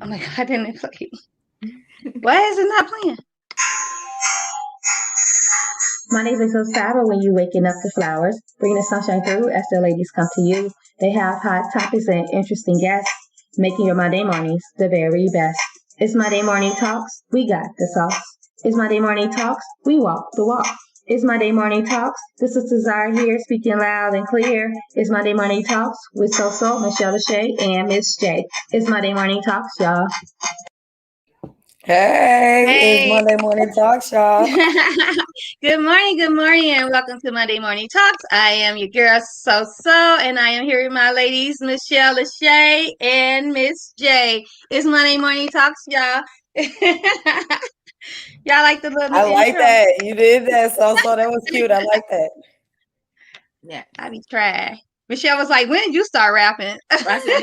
I'm like, I didn't play. Why is it not playing? Mondays are so sour when you waking up to flowers, bringing the sunshine through as the ladies come to you. They have hot topics and interesting guests, making your Monday mornings the very best. It's Monday Morning Talks, we got the sauce. It's Monday Morning Talks, we walk the walk. It's Monday Morning Talks, this is Cesar here speaking loud and clear. It's Monday Morning Talks with SoSo, Michelle Lachey, and Miss J. It's Monday Morning Talks, y'all. Hey, it's Monday Morning Talks, y'all. Good morning, and welcome to Monday Morning Talks. I am your girl SoSo, and I am here with my ladies, Michelle Lachey and Miss J. It's Monday Morning Talks, y'all. Y'all like the little I like intro? that. You did that, SoSo. That was cute. I like that. Yeah, I be trying. Michelle was like, when did you start rapping? I said,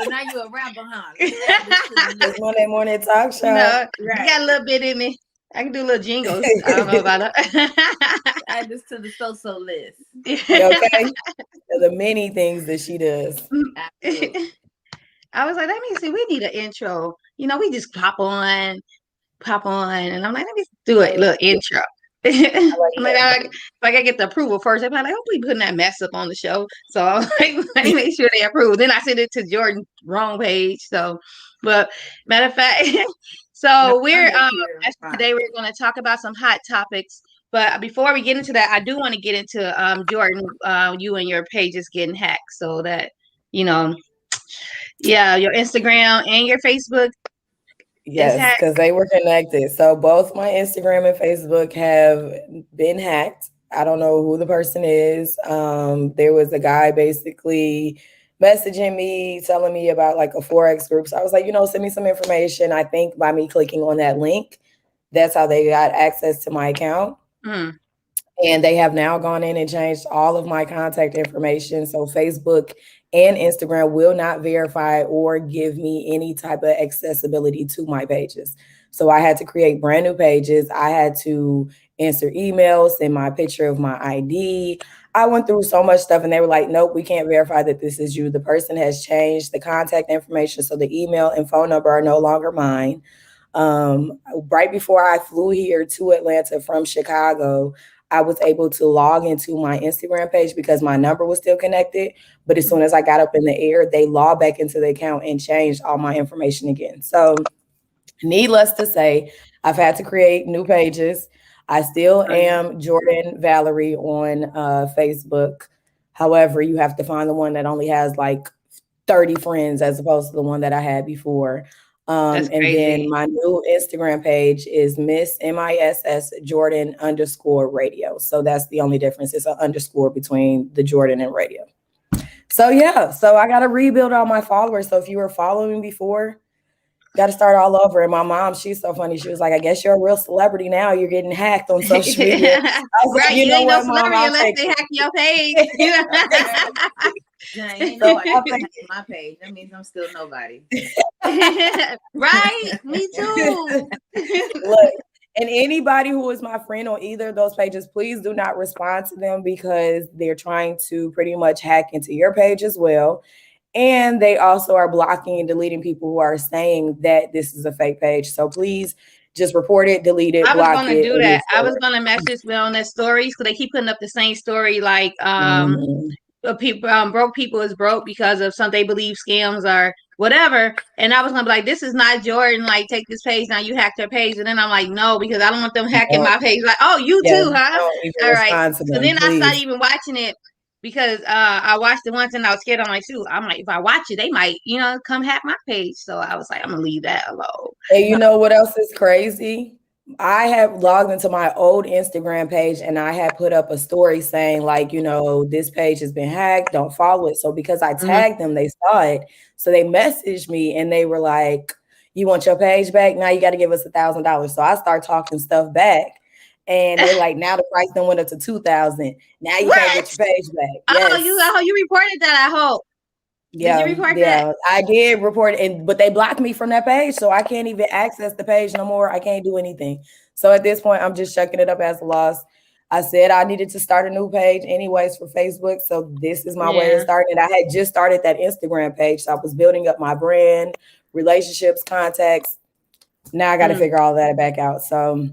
now you're a rapper, huh? It's Monday Morning Talk Show. No, right. I got a little bit in me. I can do little jingles. I don't know about it. Add this to the SoSo list. Okay. The many things that she does. I was like, let me see. We need an intro. You know, we just pop on. And I'm like, let me do a little intro. Like I get the approval first. I'm like, I hope we putting that mess up on the show. So I'm like, let me make sure they approve. Then I send it to Jordan, wrong page. So, but matter of fact, so today we're going to talk about some hot topics. But before we get into that, I do want to get into Jordan, you and your pages getting hacked, so that your Instagram and your Facebook. Yes, because they were connected. So both my Instagram and Facebook have been hacked. I don't know who the person is. There was a guy basically messaging me, telling me about like a Forex group. So I was like, send me some information. I think by me clicking on that link, that's how they got access to my account. Mm. And they have now gone in and changed all of my contact information. So Facebook and Instagram will not verify or give me any type of accessibility to my pages. So I had to create brand new pages. I had to answer emails, send my picture of my ID. I went through so much stuff and they were like, nope, we can't verify that this is you. The person has changed the contact information. So the email and phone number are no longer mine. Right before I flew here to Atlanta from Chicago, I was able to log into my Instagram page because my number was still connected. But as soon as I got up in the air, they logged back into the account and changed all my information again. So needless to say, I've had to create new pages. I still am Jordan Valerie on Facebook. However, you have to find the one that only has like 30 friends as opposed to the one that I had before. And then my new Instagram page is Miss Jordan _radio. So that's the only difference. It's an underscore between the Jordan and radio. So yeah, so I got to rebuild all my followers. So if you were following me before, got to start all over. And my mom, she's so funny. She was like, I guess you're a real celebrity now. You're getting hacked on social media. I was right, like, you know what, Mom? Unless they hack your page. Ain't nobody my page. That means I'm still nobody. Right? Me too. Look, and anybody who is my friend on either of those pages, please do not respond to them because they're trying to pretty much hack into your page as well. And they also are blocking and deleting people who are saying that this is a fake page. So please just report it, delete it, block it. I was going to do that. I was going to message them on their stories because they keep putting up the same story like people broke people is broke because of something they believe scams or whatever. And I was gonna be like, this is not Jordan, like take this page now, you hacked her page. And then I'm like, no, because I don't want them hacking my page. Like, oh, you too, huh? All right. So then I started even watching it because I watched it once and I was scared. I'm like, shoot, if I watch it, they might come hack my page. So I was like, I'm gonna leave that alone. And you know what else is crazy? I have logged into my old Instagram page and I had put up a story saying like, this page has been hacked, don't follow it. So because I tagged them, they saw it. So they messaged me and they were like, you want your page back? Now you got to give us $1,000. So I start talking stuff back and they're like, now the price then went up to $2,000. Now you can't get your page back. Yes. Oh, you reported that, I hope. Yeah, did you report that? I did report it, but they blocked me from that page, so I can't even access the page no more. I can't do anything. So at this point, I'm just chucking it up as a loss. I said I needed to start a new page anyways for Facebook. So this is my way of Yeah. starting it. I had just started that Instagram page. So I was building up my brand, relationships, contacts. Now I got to figure all that back out. So,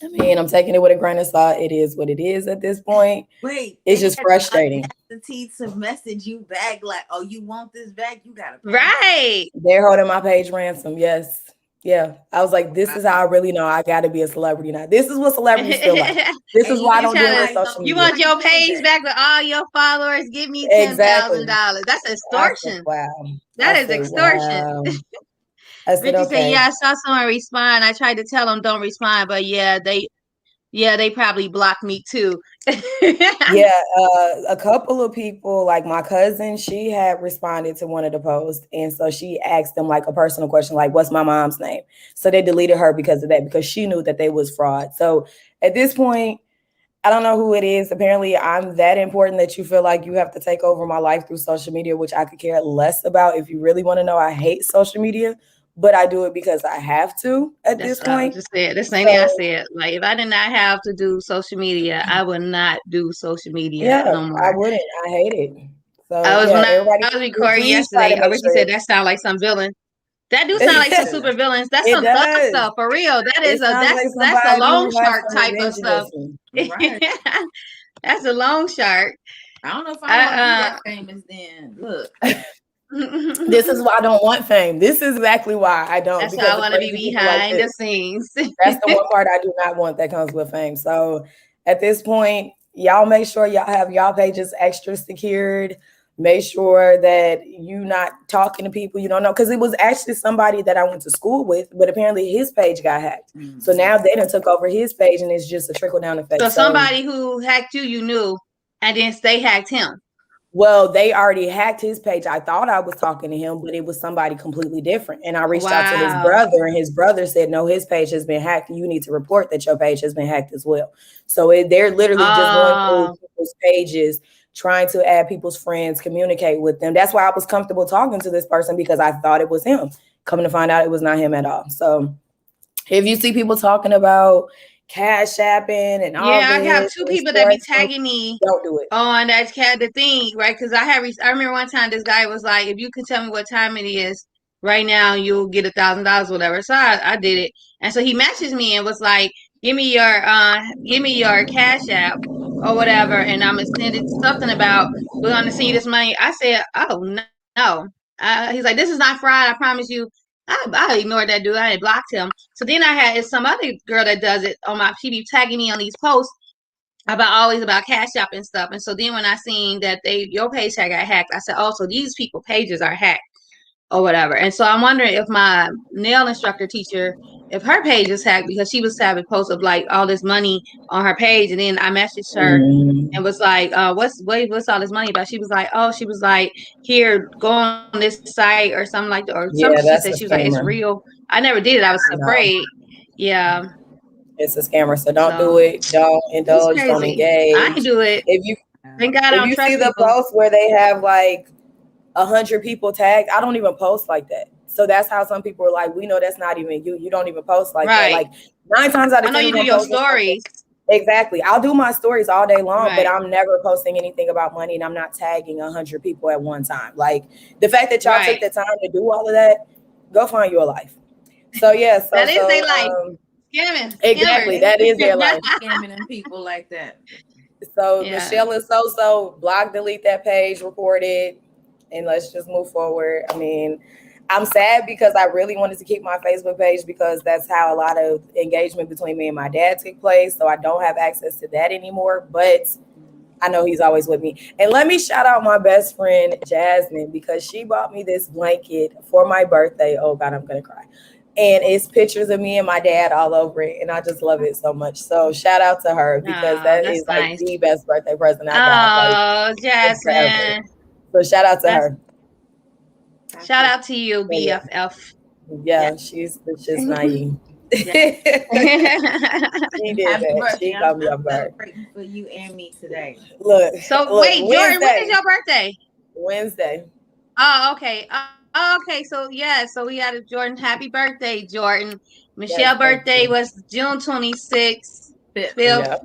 I mean, I'm taking it with a grain of salt. It is what it is at this point. Wait, It's just frustrating. The to message you back like, oh, you want this back? You gotta pay. Right. They're holding my page ransom. Yes. Yeah. I was like, this is how I really know I got to be a celebrity now. This is what celebrities feel like. This is why I don't do it on social media. You want your page back with all your followers? Give me Exactly. $10,000. That's extortion. Wow. That is extortion. Wow. I said, Richie said, okay. yeah, I saw someone respond. I tried to tell them don't respond, but yeah, they probably blocked me too. Yeah, a couple of people, like my cousin, she had responded to one of the posts, and so she asked them like a personal question, like, "What's my mom's name?" So they deleted her because of that, because she knew that they was fraud. So at this point, I don't know who it is. Apparently, I'm that important that you feel like you have to take over my life through social media, which I could care less about. If you really want to know, I hate social media, but I do it because I have to at this That's what I point. just said. The same thing I said. Like, if I did not have to do social media, I would not do social media Yeah, no more. I wouldn't. I hate it. So When everybody, I was recording please try yesterday, to make Richie sure. said that sound like some villain. That do sound like some super villains. That's some thug stuff for real. That is that's a long shark type of stuff. Right. That's a long shark. I don't know if I want to be that famous then. Look. This is why I don't want fame. This is exactly why I don't. That's why I want to be behind the scenes. That's the one part I do not want that comes with fame. So at this point, y'all make sure y'all have y'all pages extra secured. Make sure that you not talking to people you don't know, because it was actually somebody that I went to school with, but apparently his page got hacked. Mm-hmm. So now they done took over his page, and it's just a trickle down effect. So somebody who hacked you knew, and then they hacked him. Well, they already hacked his page. I thought I was talking to him, but it was somebody completely different. And I reached out to his brother, and his brother said, no, his page has been hacked. You need to report that your page has been hacked as well. So they're literally just going through people's pages, trying to add people's friends, communicate with them. That's why I was comfortable talking to this person, because I thought it was him. Coming to find out, it was not him at all. So if you see people talking about cash apping and all I have two people that be tagging me. Don't do it on that the thing, right? Because I remember one time this guy was like, if you can tell me what time it is right now, you'll get $1,000, whatever. So I did it, and so he messaged me and was like, give me your cash app or whatever, and I'm gonna send it something about we're gonna send you this money. I said, oh no. He's like, this is not fraud, I promise you. I ignored that dude. I blocked him. So then I had some other girl that does it on she be tagging me on these posts about Cash App and stuff. And so then when I seen that your page got hacked, I said, oh, so these people pages are hacked or whatever. And so I'm wondering if my nail instructor teacher, if her page is hacked, because she was having posts of like all this money on her page. And then I messaged her and was like, what's all this money about? She was like, here, go on this site or something like that. Or something she said, she was like, it's real. I never did it. I was afraid. Yeah. It's a scammer. So don't do it. Don't indulge. Don't engage. I do it. Thank God I don't trust see the posts where they have like 100 people tagged, I don't even post like that. So that's how some people are like, we know that's not even you. You don't even post like that. Like 9 times out of 10, I know you do your stories. Exactly. I'll do my stories all day long, but I'm never posting anything about money, and I'm not tagging 100 people at one time. Like the fact that y'all took the time to do all of that, go find your life. So yeah, so that is their life. Scamming. Exactly. That is their life. Scamming and people like that. So Michelle and SoSo, block, delete that page, report it, and let's just move forward. I mean, I'm sad because I really wanted to keep my Facebook page, because that's how a lot of engagement between me and my dad took place. So I don't have access to that anymore, but I know he's always with me. And let me shout out my best friend, Jasmine, because she bought me this blanket for my birthday. Oh God, I'm going to cry. And it's pictures of me and my dad all over it. And I just love it so much. So shout out to her, because that is like the best birthday present I got. Oh, Jasmine. So shout out to her. Shout out to you, BFF. Yeah, she's naive. She did that. She got me up there. For you and me today. Look. Wait, Jordan, when is your birthday? Wednesday. Oh, okay. Okay, so we had a Jordan. Happy birthday, Jordan. Michelle's birthday was June 26th. 5th. Yeah.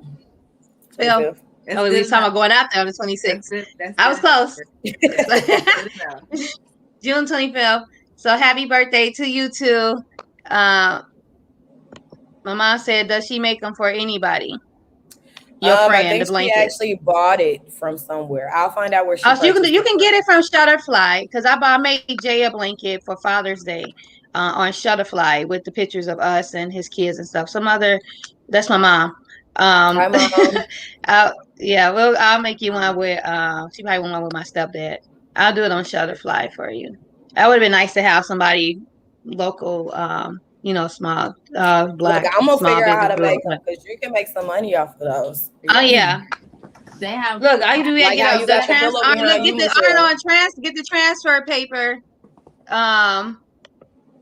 25th. That's Oh, we good was talking enough. about going out there on the That's 26th. good. That's I was good close. enough. That's good enough. June 25th. So happy birthday to you too. My mom said, does she make them for anybody? Your I friend, the think she blankets. actually bought it from somewhere. I'll find out where she Oh, so purchased you it can from. get it from Shutterfly because I made Jay a blanket for Father's Day on Shutterfly with the pictures of us and his kids and stuff. That's my mom. Hi, Mom. Yeah, well, I'll make you one with she probably want one with my stepdad. I'll do it on Shutterfly for you. That would have been nice to have somebody local, small Look, black I'm gonna small figure out how business to do make it. them because you can make some money off of those. Oh yeah. They have Look, all you do is Like how you get got the pillow behind you, the Michelle. get the transfer paper.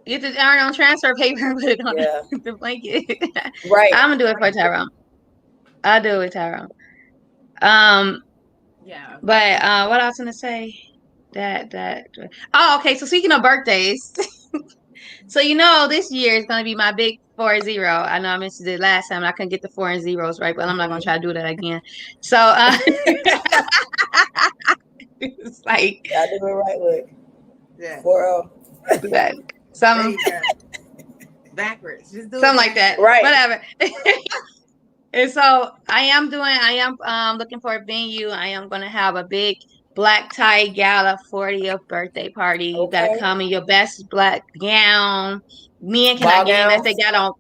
Get the iron on transfer paper and put it on Yeah, the blanket. right. I'm gonna do it for Tyrone. I'll do it with Tyrone. yeah. But what I was gonna say oh, okay. So speaking of birthdays, so this year is gonna be my big 4-0. I know I mentioned it last time. I couldn't get the 4 and zeros right, but I'm not gonna try to do that again. So it's like I do it right with Yeah. 4-0. that There some you go. Backwards. Just do it something like that. Right. Whatever. And so I am looking for a venue. I am gonna have a big black tie gala 40th birthday party. You gotta Okay. come in your best black gown. Men Ball cannot get in unless they gowns. got on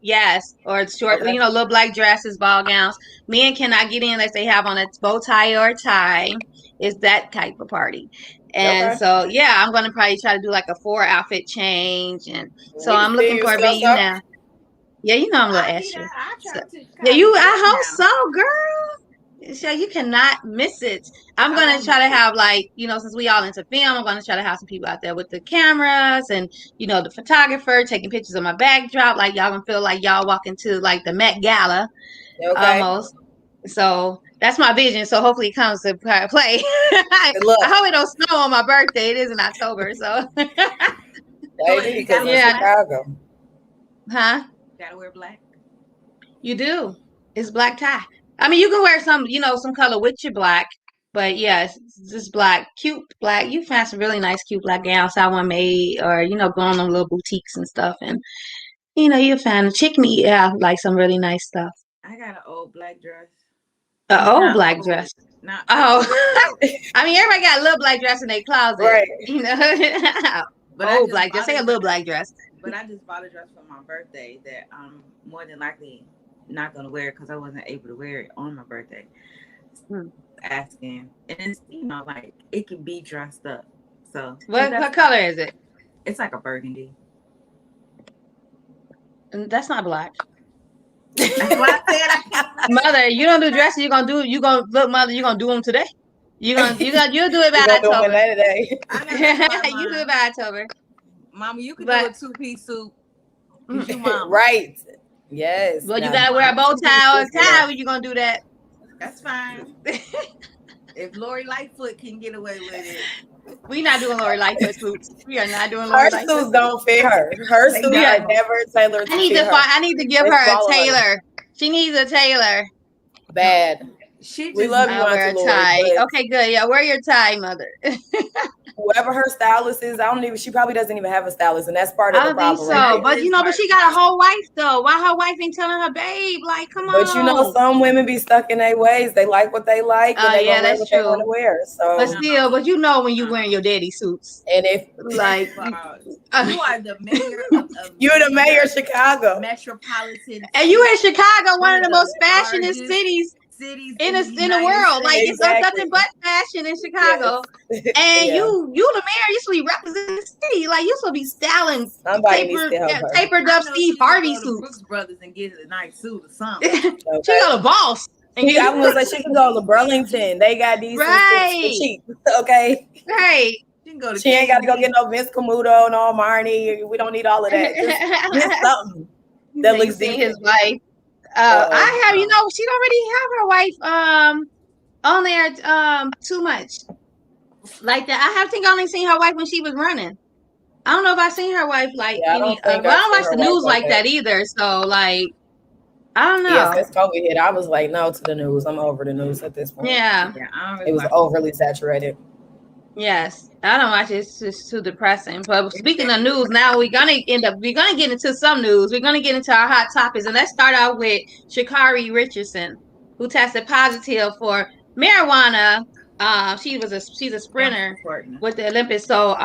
or short, Okay. little black dresses, ball gowns. Men cannot get in unless they have on a bow tie or a tie. It's that type of party. And Okay. so I'm gonna probably try to do like a 4 outfit change. And so We can I'm see looking you, for a venue SoSo. now. Yeah, I'm a little I'll be extra. there. I'll So, travel to yeah, Chicago for I that hope now. so, girl. So you cannot miss it. I'm I gonna won't try to miss it. have since we all into film, I'm gonna try to have some people out there with the cameras and the photographer taking pictures of my backdrop. Like y'all gonna feel like y'all walking to like the Met Gala Okay. almost. So that's my vision. So hopefully it comes to play. I Good luck, hope it don't snow on my birthday. It is in October, so baby, You because gotta in wear yeah, black. Chicago. huh? You gotta wear black. You do. It's black tie. I mean, you can wear some color with your black, but yeah, it's just black, cute black. You find some really nice, cute black gowns someone made, or go on them little boutiques and stuff, and you'll find a chick me, like some really nice stuff. I got an old black dress. I A mean, old not black old. dress. Not Oh, old. I mean, everybody got a little black dress in their closet, Right. But I Old just black dress. bought Say a a little dress. black dress. But I just bought a dress for my birthday that I'm more than likely not gonna wear because I wasn't able to wear it on my birthday. Hmm. Asking, and it's like it can be dressed up. So What color is it? It's like a burgundy. That's not black. That's why I said I can't. Mother, you don't do dresses. You gonna look, mother. You gonna do them today. You'll do it We're by gonna do them October. another day. I gotta think about You do it mine. by October. Mama, you could do But a 2-piece suit because you mama. Right. Yes. well, you Now, gotta wear a bow tie or a yeah. tie when you gonna do that. That's fine. If Lori Lightfoot can get away with it, We not doing Lori Lightfoot suits. We are not doing Her Lori suits Lightfoot. don't fit her. Her They suits don't. are never tailored to fit her. I need to give They her a fall on her. tailor. She needs a tailor. Bad. she We just love you, I'll wear Auntie a Lori, tie. but Okay, good. Yeah, wear your tie, mother. whoever her stylist is, she probably doesn't even have a stylist, and that's part of I the don't think problem right so. there. But but she got a whole wife though. Why her wife ain't telling her, babe? Like, come But on. some women be stuck in their ways. They like what they like, and they Yeah, gonna wear that's what they want true. to wear. So, But still, when you wearing your daddy suits, and if like you are the mayor of you're the mayor of Chicago, metropolitan, and you in Chicago, one of the most fashionist largest cities cities in the United world. Like States. it's nothing but fashion in Chicago. Yes. And Yeah. you the mayor, you should be representing the city. Like you should be styling Somebody needs to help her. tapered up Steve Harvey go to suits. Brooks Brothers and get a nice suit or something. She Okay. got a boss. And I'm gonna say she can go to Burlington. They got these suits for cheap. Okay. Right. She ain't got to go get no Vince Camuto, no Marnie. We don't need all of that. Just something that looks decent. His wife. I have, she already have her wife on there too much. Like that. I think I only seen her wife when she was running. I don't know if I seen her wife like any. I don't watch the news like that either. So like, I don't Yes, know. since COVID hit, I was like, no to the news. I'm over the news at this point. Yeah. Yeah, I don't really It was watch overly saturated. Yes. I don't watch it. It's just too depressing. But speaking of news, now we're gonna get into some news. We're gonna get into our hot topics, and let's start out with Sha'Carri Richardson, who tested positive for marijuana. She's a Sounds sprinter important. with the Olympics. So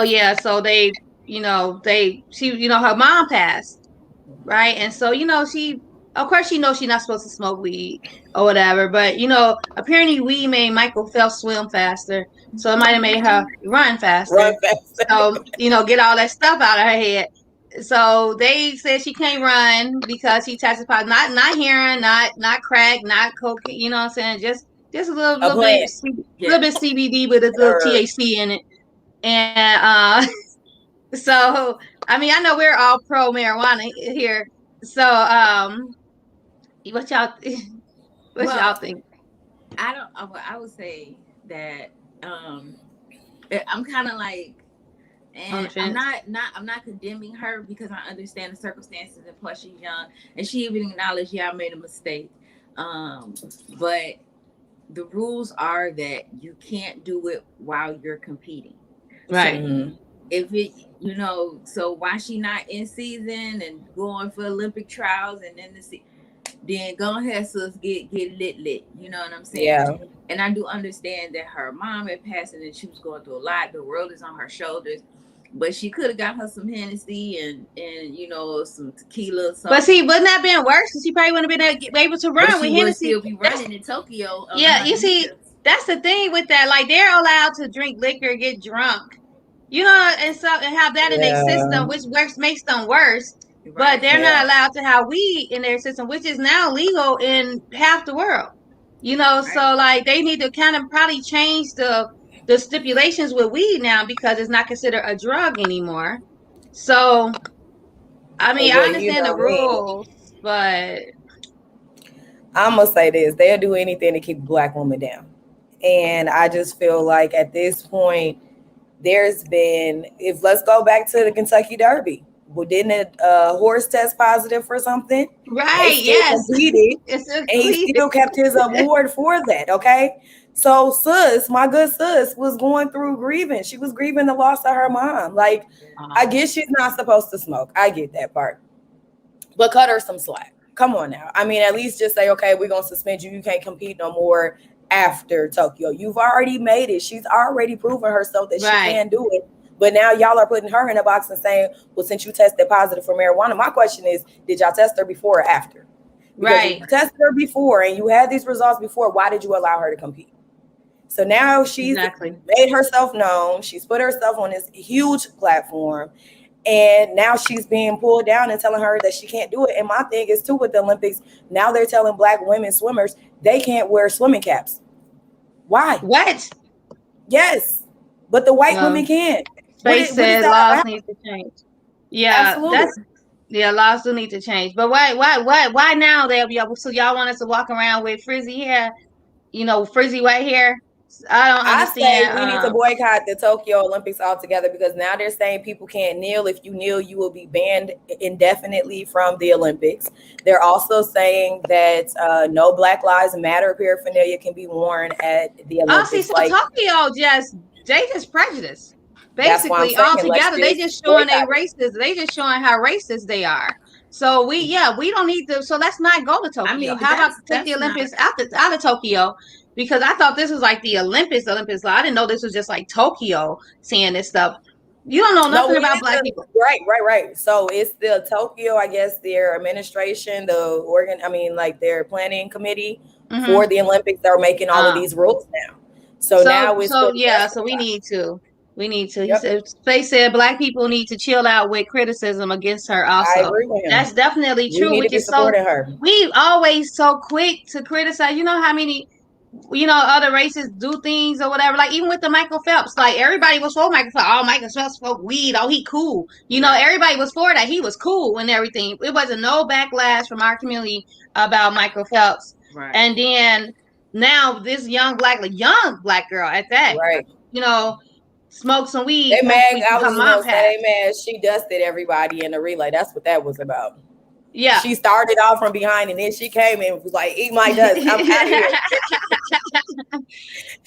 yeah, so her mom passed, right? And so, of course, she knows she's not supposed to smoke weed or whatever, but, apparently weed made Michael Phelps swim faster. So it might have made her run faster. Run fast. So, get all that stuff out of her head. So they said she can't run because she tested positive. Not heroin, not crack, not cocaine. You know what I'm saying? Just a little A little bit, plant. little bit CBD with a little Herb. THC in it. And so, I mean, I know we're all pro marijuana here. So, what y'all what y'all Well, think? I would say that I'm kind of like, On the and fence? I'm not condemning her because I understand the circumstances, and plus she's young, and she even acknowledged, yeah, I made a mistake. But the rules are that you can't do it while you're competing. Right. So if it, so why she not in season and going for Olympic trials, and then go ahead, sis, get lit. You know what I'm saying? Yeah. And I do understand that her mom had passed and she was going through a lot. The world is on her shoulders. But she could have got her some Hennessy and some tequila. But see, wouldn't that been worse? She probably wouldn't have been able to run with She would Hennessy. still be running in Tokyo. Yeah, you see, that's the thing with that. Like, they're allowed to drink liquor, get drunk, and have that in their system, which makes them worse. Right. But they're not allowed to have weed in their system, which is now legal in half the world. So like they need to kind of probably change the stipulations with weed now because it's not considered a drug anymore. So I mean, I understand the rules, but I'm gonna say this: they'll do anything to keep a Black woman down, and I just feel like at this point, there's been. If let's go back to the Kentucky Derby, well, didn't a horse test positive for something? Right? They still competed, and he still kept his award for that. Okay. So my good sis was going through grieving. She was grieving the loss of her mom. Like, I guess she's not supposed to smoke. I get that part. But cut her some slack. Come on now. I mean, at least just say, okay, we're going to suspend you. You can't compete no more after Tokyo. You've already made it. She's already proven herself that she can do it. But now y'all are putting her in a box and saying, well, since you tested positive for marijuana, my question is, did y'all test her before or after? Because if you tested her before and you had these results before, why did you allow her to compete? So now she's made herself known. She's put herself on this huge platform. And now she's being pulled down and telling her that she can't do it. And my thing is, too, with the Olympics, now they're telling Black women swimmers they can't wear swimming caps. Why? What? Yes. But the white women can. They said laws need to change. Yeah, absolutely. Laws do need to change. But why now they'll be able? So y'all want us to walk around with frizzy hair, frizzy white hair? I don't understand. I say we need to boycott the Tokyo Olympics altogether because now they're saying people can't kneel. If you kneel, you will be banned indefinitely from the Olympics. They're also saying that no Black Lives Matter paraphernalia can be worn at the Olympics. Oh, see, so Tokyo they just prejudice. Basically, all together, they just showing they just showing how racist they are. So we don't need to. So let's not go to Tokyo. I mean, how about take the Olympics out of Tokyo? Because I thought this was like the Olympics. I didn't know this was just like Tokyo seeing this stuff. You don't know nothing about Black people. Right. So it's the Tokyo, I guess, their administration, their planning committee for the Olympics. They're making all of these rules now. So now we need to. Yep. They said Black people need to chill out with criticism against her also. I agree with him. That's definitely true. We need to be supporting her. We always so quick to criticize. You know how many other races do things or whatever. Like even with the Michael Phelps, like everybody was for Michael Phelps. Oh, Michael Phelps smoked weed. Oh, he cool. Everybody was for that. He was cool and everything. It wasn't no backlash from our community about Michael Phelps. Right. And then now this young black girl at that, smoked some weed. They mad. I was just gonna say they mad. She dusted everybody in the relay. That's what that was about. Yeah. She started off from behind and then she came and was like, eat my dust. I'm out of here.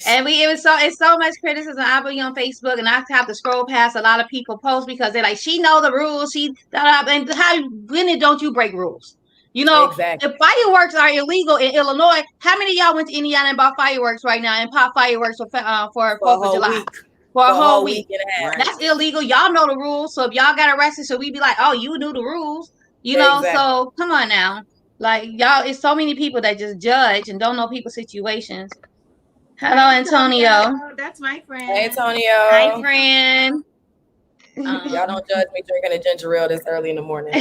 And it's so much criticism. I be on Facebook and I have to scroll past a lot of people posts because they're like, she know the rules. And when don't you break rules? You know, Exactly. if fireworks are illegal in Illinois, how many of y'all went to Indiana and bought fireworks right now and pop fireworks for 4th of July? Week. For a whole week. And a half. Right. That's illegal. Y'all know the rules. So if y'all got arrested, so we be like, oh, you knew the rules. You know, Exactly. so come on now. Like, y'all, it's so many people that just judge and don't know people's situations. Hello, Antonio. That's my friend. Hey, Antonio. Hi, friend. Y'all don't judge me drinking a ginger ale this early in the morning.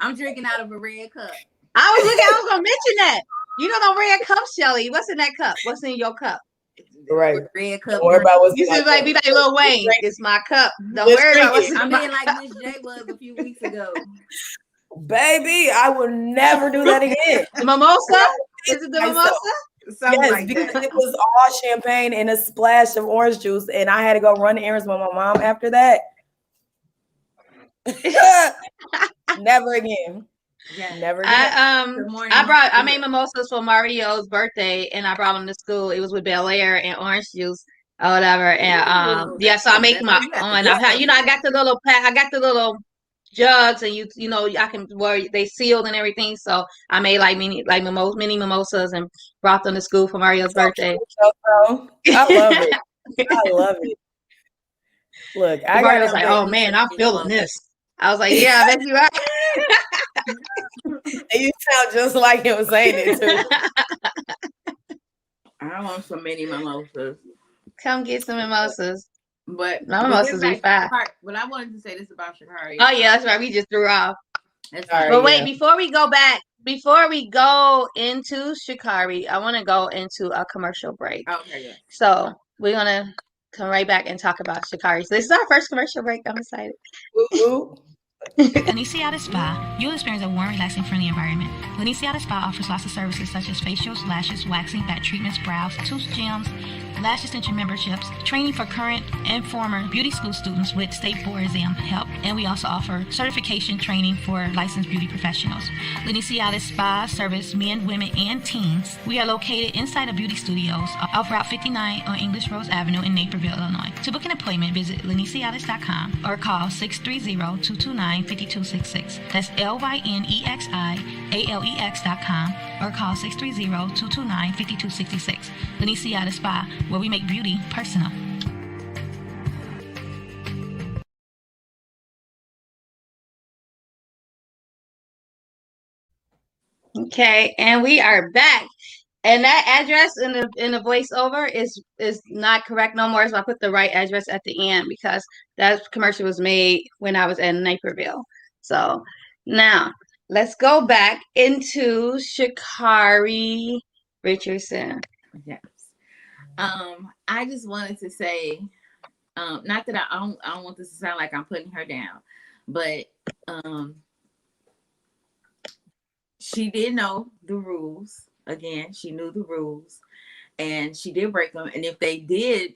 I'm drinking out of a red cup. I was gonna mention that. You know the red cup, Shelly. What's in that cup? What's in your cup? Right. Red cup. Don't worry about what's you should like be like Lil Wayne. It's my cup. Don't Just worry about what's drink in I'm my being like Miss J was a few weeks ago. Baby, I will never do that again. Mimosa? Is it the mimosa? Something Yes, like because that. it was all champagne and a splash of orange juice, and I had to go run errands with my mom after that. Never again. Yeah. Never again. Good morning. I made mimosas for Mario's birthday and I brought him to school. It was with Bel Air and orange juice or whatever. And Ooh, yeah, so I make my you got own. the You know, I got the little jugs and you know I can where they sealed and everything. So I made like mini mimosas and brought them to school for Mario's birthday. SoSo. I love it. I love it. Look, I Mario got was like, "Oh man, I'm feeling this." I was like, "Yeah, I bet you are." You sound just like him saying it too. I want some mini mimosas. Come get some mimosas. But my mimosas be fine. But I wanted to say this about Shakari. Oh yeah, that's right. We just threw off. Sorry, but wait, before we go into Shikari, I want to go into a commercial break. Okay, yeah. So we're gonna come right back and talk about Shikari. So this is our first commercial break. I'm excited. Lanicia Spa, you'll experience a warm, relaxing, friendly environment. Lanicia Spa offers lots of services such as facials, lashes, waxing, fat treatments, brows, tooth gems, lash extension memberships, training for current and former beauty school students with state board exam help, and we also offer certification training for licensed beauty professionals. Lanicia Spa service men, women, and teens. We are located inside of beauty studios off Route 59 on English Rose Avenue in Naperville, Illinois. To book an appointment, visit leniciatis.com or call 630-229-5266. That's LYNEXIALEX.com or call 630-229-5266. Lanicia Spa, where we make beauty personal. Okay, and we are back. And that address in the voiceover is not correct no more. So I put the right address at the end because that commercial was made when I was in Naperville. So now let's go back into Shikari Richardson. Yes. I just wanted to say, not that I don't want this to sound like I'm putting her down, but she did know the rules. Again, she knew the rules and she did break them. And if they did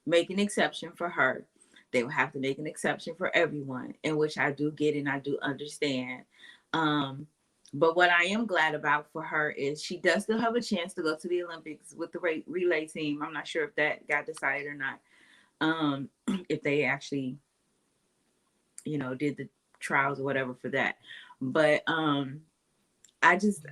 make an exception for her, they would have to make an exception for everyone, in which I do get and I do understand. But what I am glad about for her is she does still have a chance to go to the Olympics with the relay team. I'm not sure if that got decided or not. If they actually, did the trials or whatever for that. But I just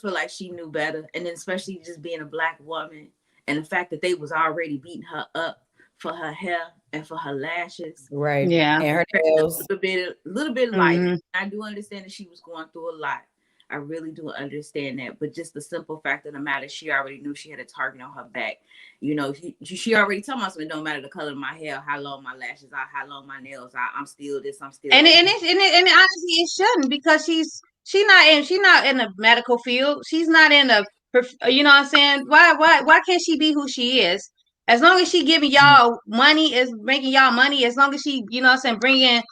feel like she knew better. And then especially just being a Black woman and the fact that they was already beating her up for her hair and for her lashes. Right. Yeah. And her nails. A little bit light. Mm-hmm. I do understand that she was going through a lot. I really do understand that. But just the simple fact of the matter, she already knew she had a target on her back. She already told me something. It don't matter the color of my hair, how long my lashes are, how long my nails are. I'm still this. I'm still. And honestly, it shouldn't, because she's not in the medical field. She's not in the, you know what I'm saying? Why can't she be who she is? As long as she giving y'all money, is making y'all money. As long as she, you know what I'm saying, bringing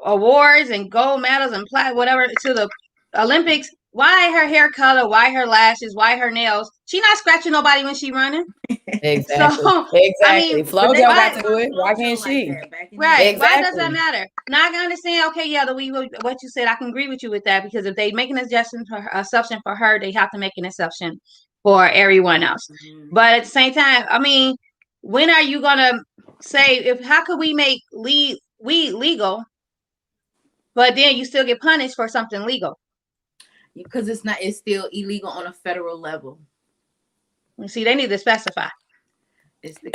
awards and gold medals and whatever to the Olympics. why her hair color, why her lashes, why her nails. She not scratching nobody when she running. Exactly. So Exactly. I mean, Flojo why? got to do it. Why can't she? Right. Exactly. Why does that matter? Now I can understand. Okay, yeah, what you said, I can agree with you with that because if they make an exception for her, they have to make an exception for everyone else. But at the same time, I mean, when are you gonna say how could we make weed legal, but then you still get punished for something legal? Because it's still illegal on a federal level. You see, they need to specify. It's the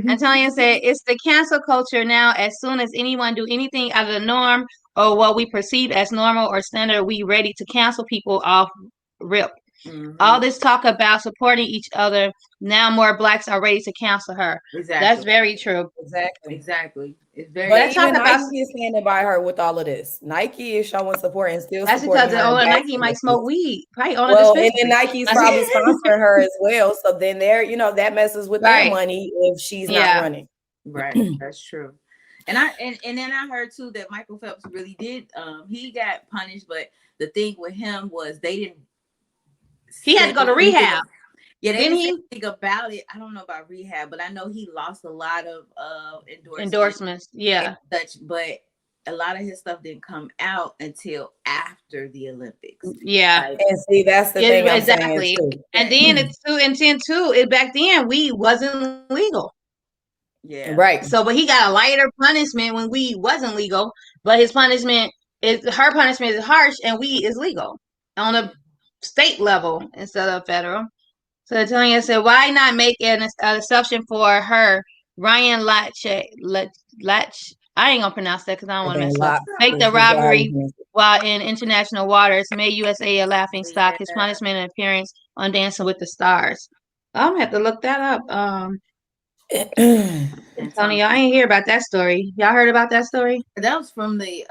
Antonia said it's the cancel culture now. As soon as anyone do anything out of the norm or what we perceive as normal or standard, we ready to cancel people off rip. All this talk about supporting each other, now more blacks are ready to cancel her. Exactly. That's very true. Exactly. It's very. But even Nike is standing by her with all of this. Nike is showing support and still that's supporting because her. Nike might smoke weed, right? On well, and then Nike's probably sponsoring her as well. So then that messes with their money if she's not running. Right. That's true. And then I heard too that Michael Phelps really did. He got punished, but the thing with him was they didn't. He had to go to rehab. Yeah, they didn't think about it. I don't know about rehab, but I know he lost a lot of endorsements. Yeah, but a lot of his stuff didn't come out until after the Olympics. Yeah, and see that's the thing. Exactly. And then back then weed wasn't legal. Yeah, right. So, but he got a lighter punishment when weed wasn't legal. But her punishment is harsh, and weed is legal on a state level instead of federal. So Antonia said, why not make an exception for her? Ryan Latch, I ain't gonna pronounce that because I don't want to mess up. Make the robbery while in international waters, made USA a laughing stock. His punishment and appearance on Dancing with the Stars. I'm gonna have to look that up. Antonia, I ain't hear about that story. Y'all heard about that story? That was from the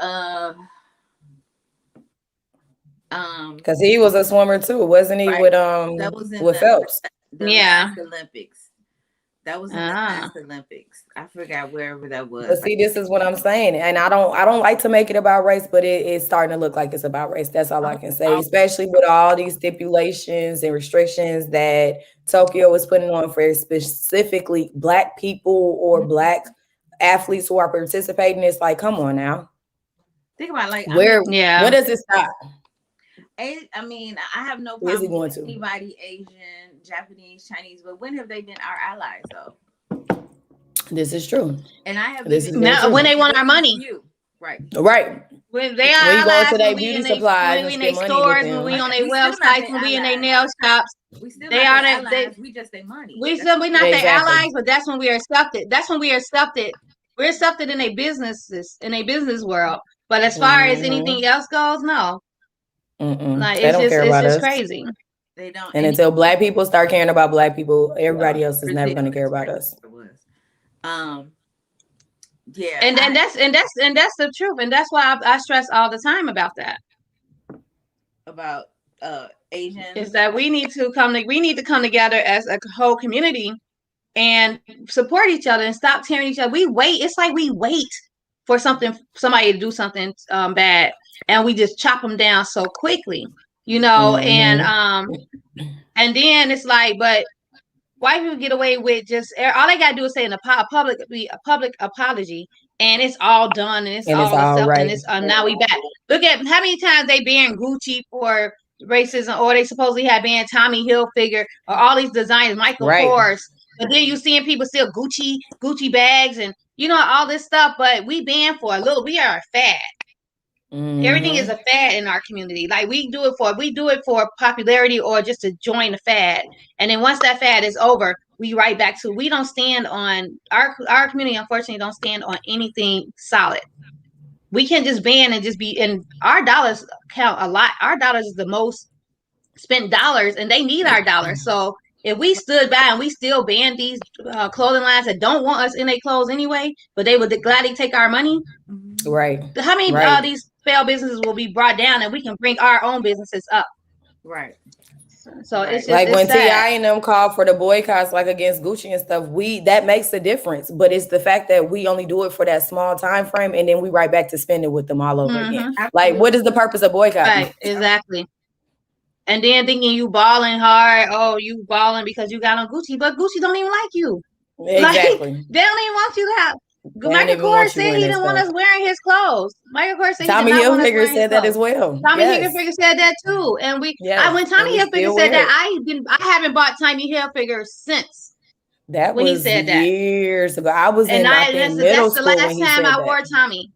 because he was a swimmer too, wasn't he? Right. That was with Phelps. The last Olympics. That was in the last Olympics. I forgot wherever that was. But see, this is what I'm saying, and I don't like to make it about race, but it's starting to look like it's about race. That's all I can say, especially with all these stipulations and restrictions that Tokyo is putting on for specifically Black people or Black athletes who are participating. It's like, come on now. Think about when does it stop? I mean, I have no problem with anybody Asian, Japanese, Chinese, but when have they been our allies though? This is true. And I have when they want our money. Right. When they are when you allies, go to their beauty supplies, when we in their stores, when we on their websites, when we in their nail shops, they are allies. We just their money. We're not their allies, but that's when we are accepted. That's when we are accepted. We're accepted in their businesses, in their business world. But as far as anything else goes, no. Like they don't care about us. It's just crazy. They don't. And until Black people start caring about Black people, everybody else is never going to care about us. Yeah. And that's the truth, and that's why I stress all the time about that. About Asians is that we need to come together as a whole community and support each other and stop tearing each other. It's like we wait for somebody to do something bad, and we just chop them down so quickly, and then it's like, but white people get away with just all they gotta do is say a public apology, and it's all done, and it's all right. And it's now we back. Look at how many times they banned Gucci for racism, or they supposedly had banned Tommy Hilfiger, or all these designers, Michael Kors. But then you seeing people still Gucci bags and all this stuff. But we banned for a little. We are a fad. Everything is a fad in our community. Like we do it for popularity or just to join the fad. And then once that fad is over, we right back to, we don't stand on our community, unfortunately, don't stand on anything solid. We can't just ban and just be, and our dollars count a lot. Our dollars is the most spent dollars, and they need our dollars. So if we stood by and we still banned these clothing lines that don't want us in their clothes anyway, but they would gladly take our money. Right. How many these failed businesses will be brought down, and we can bring our own businesses up? Right. So it's just like it's when sad. T.I. and them called for the boycotts, like against Gucci and stuff, that makes a difference. But it's the fact that we only do it for that small time frame, and then we right back to spending with them all over again. Like, what is the purpose of boycotting? Right, exactly. And then thinking you balling hard, oh, you balling because you got on Gucci, but Gucci don't even like you. Exactly. Like, they don't even want you to have. They Michael don't even want Kors you said wearing he that didn't want stuff. us wearing his clothes. Michael Kors said he Tommy did not want us Hilfiger wearing his said that clothes. as well. Tommy Yes. Hilfiger said that too. And Yes, when Tommy and we Hilfiger still said wear that, I haven't bought Tommy Hilfiger since That when he was said that. years ago. I was And in, I think, middle that's the school when last he time said I that. wore Tommy.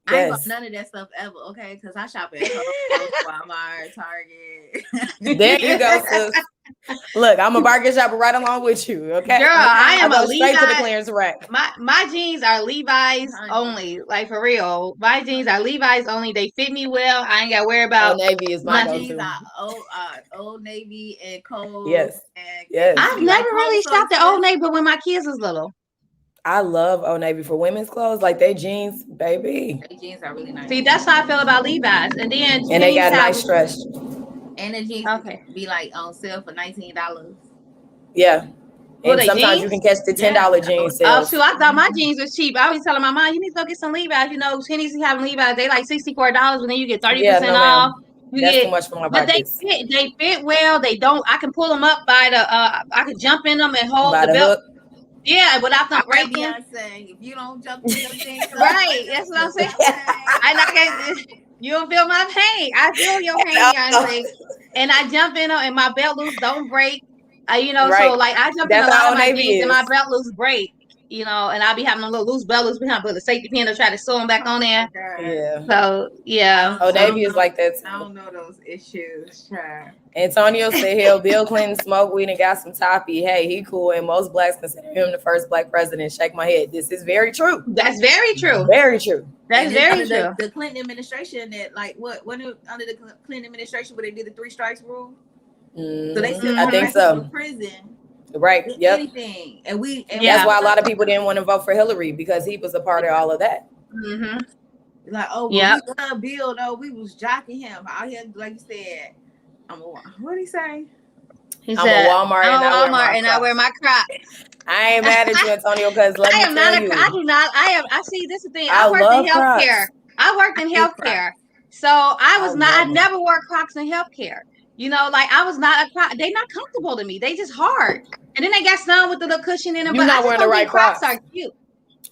I ain't bought Yes. none of that stuff ever, okay? Because I shop at Kohl's, Walmart, Target. There you go, sis. Look, I'm a bargain shopper right along with you, okay? Girl, I am go a straight to the Levi. clearance rack. My jeans are Levi's only, like for real. My jeans are Levi's only. They fit me well. I ain't got to worry about. Old Navy is my jeans go-to. are Old Navy and Kohl's. Yes. And Yes. I've never really shopped at Old Navy when my kids was little. I love Old Navy for women's clothes, like they jeans, baby. Their jeans are really nice. See, that's how I feel about Levi's, and then they got nice stretch. And the jeans be like on sale for $19. Yeah. And sometimes jeans? you can catch the $10 jeans Oh, sales. shoot, I thought my jeans was cheap. I was telling my mom, you need to go get some Levi's. You know, Henny's having Levi's. They like $64, but then you get 30% off. That's too much for my pockets. They fit well. They don't. I can pull them up by the. I can jump in them and hold by the belt. Hook. Yeah, without them breaking. Beyonce, if you don't jump in your jeans, right? That's what I'm saying. You don't feel my pain. I feel your pain, Beyonce. And I jump in them, and my belt loops don't break. You know, so like I jump in a lot of my jeans, and my belt loops break. You know, and I'll be having a little loose belt loops behind, put a safety pin to try to sew them back on there. Yeah. So yeah. Old Navy is like that. I don't know those issues, child. Antonio said, "Hell, Bill Clinton smoked weed and got some toppy. Hey, he cool, and most blacks consider him the first black president." Shake my head. This is very true. That's very true. Very true. That's very true. The Clinton administration that under the Clinton administration where they did the 3 strikes rule. So they still I think so. In prison. Right. Yep. Anything. And that's why a lot of people didn't want to vote for Hillary because he was a part of all of that. Mm-hmm. Like, oh, well, we love Bill, though. We was jocking him out here, like you said. What did he say? He said, I'm a Walmart and I wear my Crocs. I ain't mad at you, Antonio, because let me tell you. I do not. I see this is the thing. I worked in healthcare. I worked in healthcare. So I never wore Crocs in healthcare. You know, like I was not a Croc. They not comfortable to me. They just hard. And then they got some with the little cushion in them. You're not wearing the right Crocs. Are cute.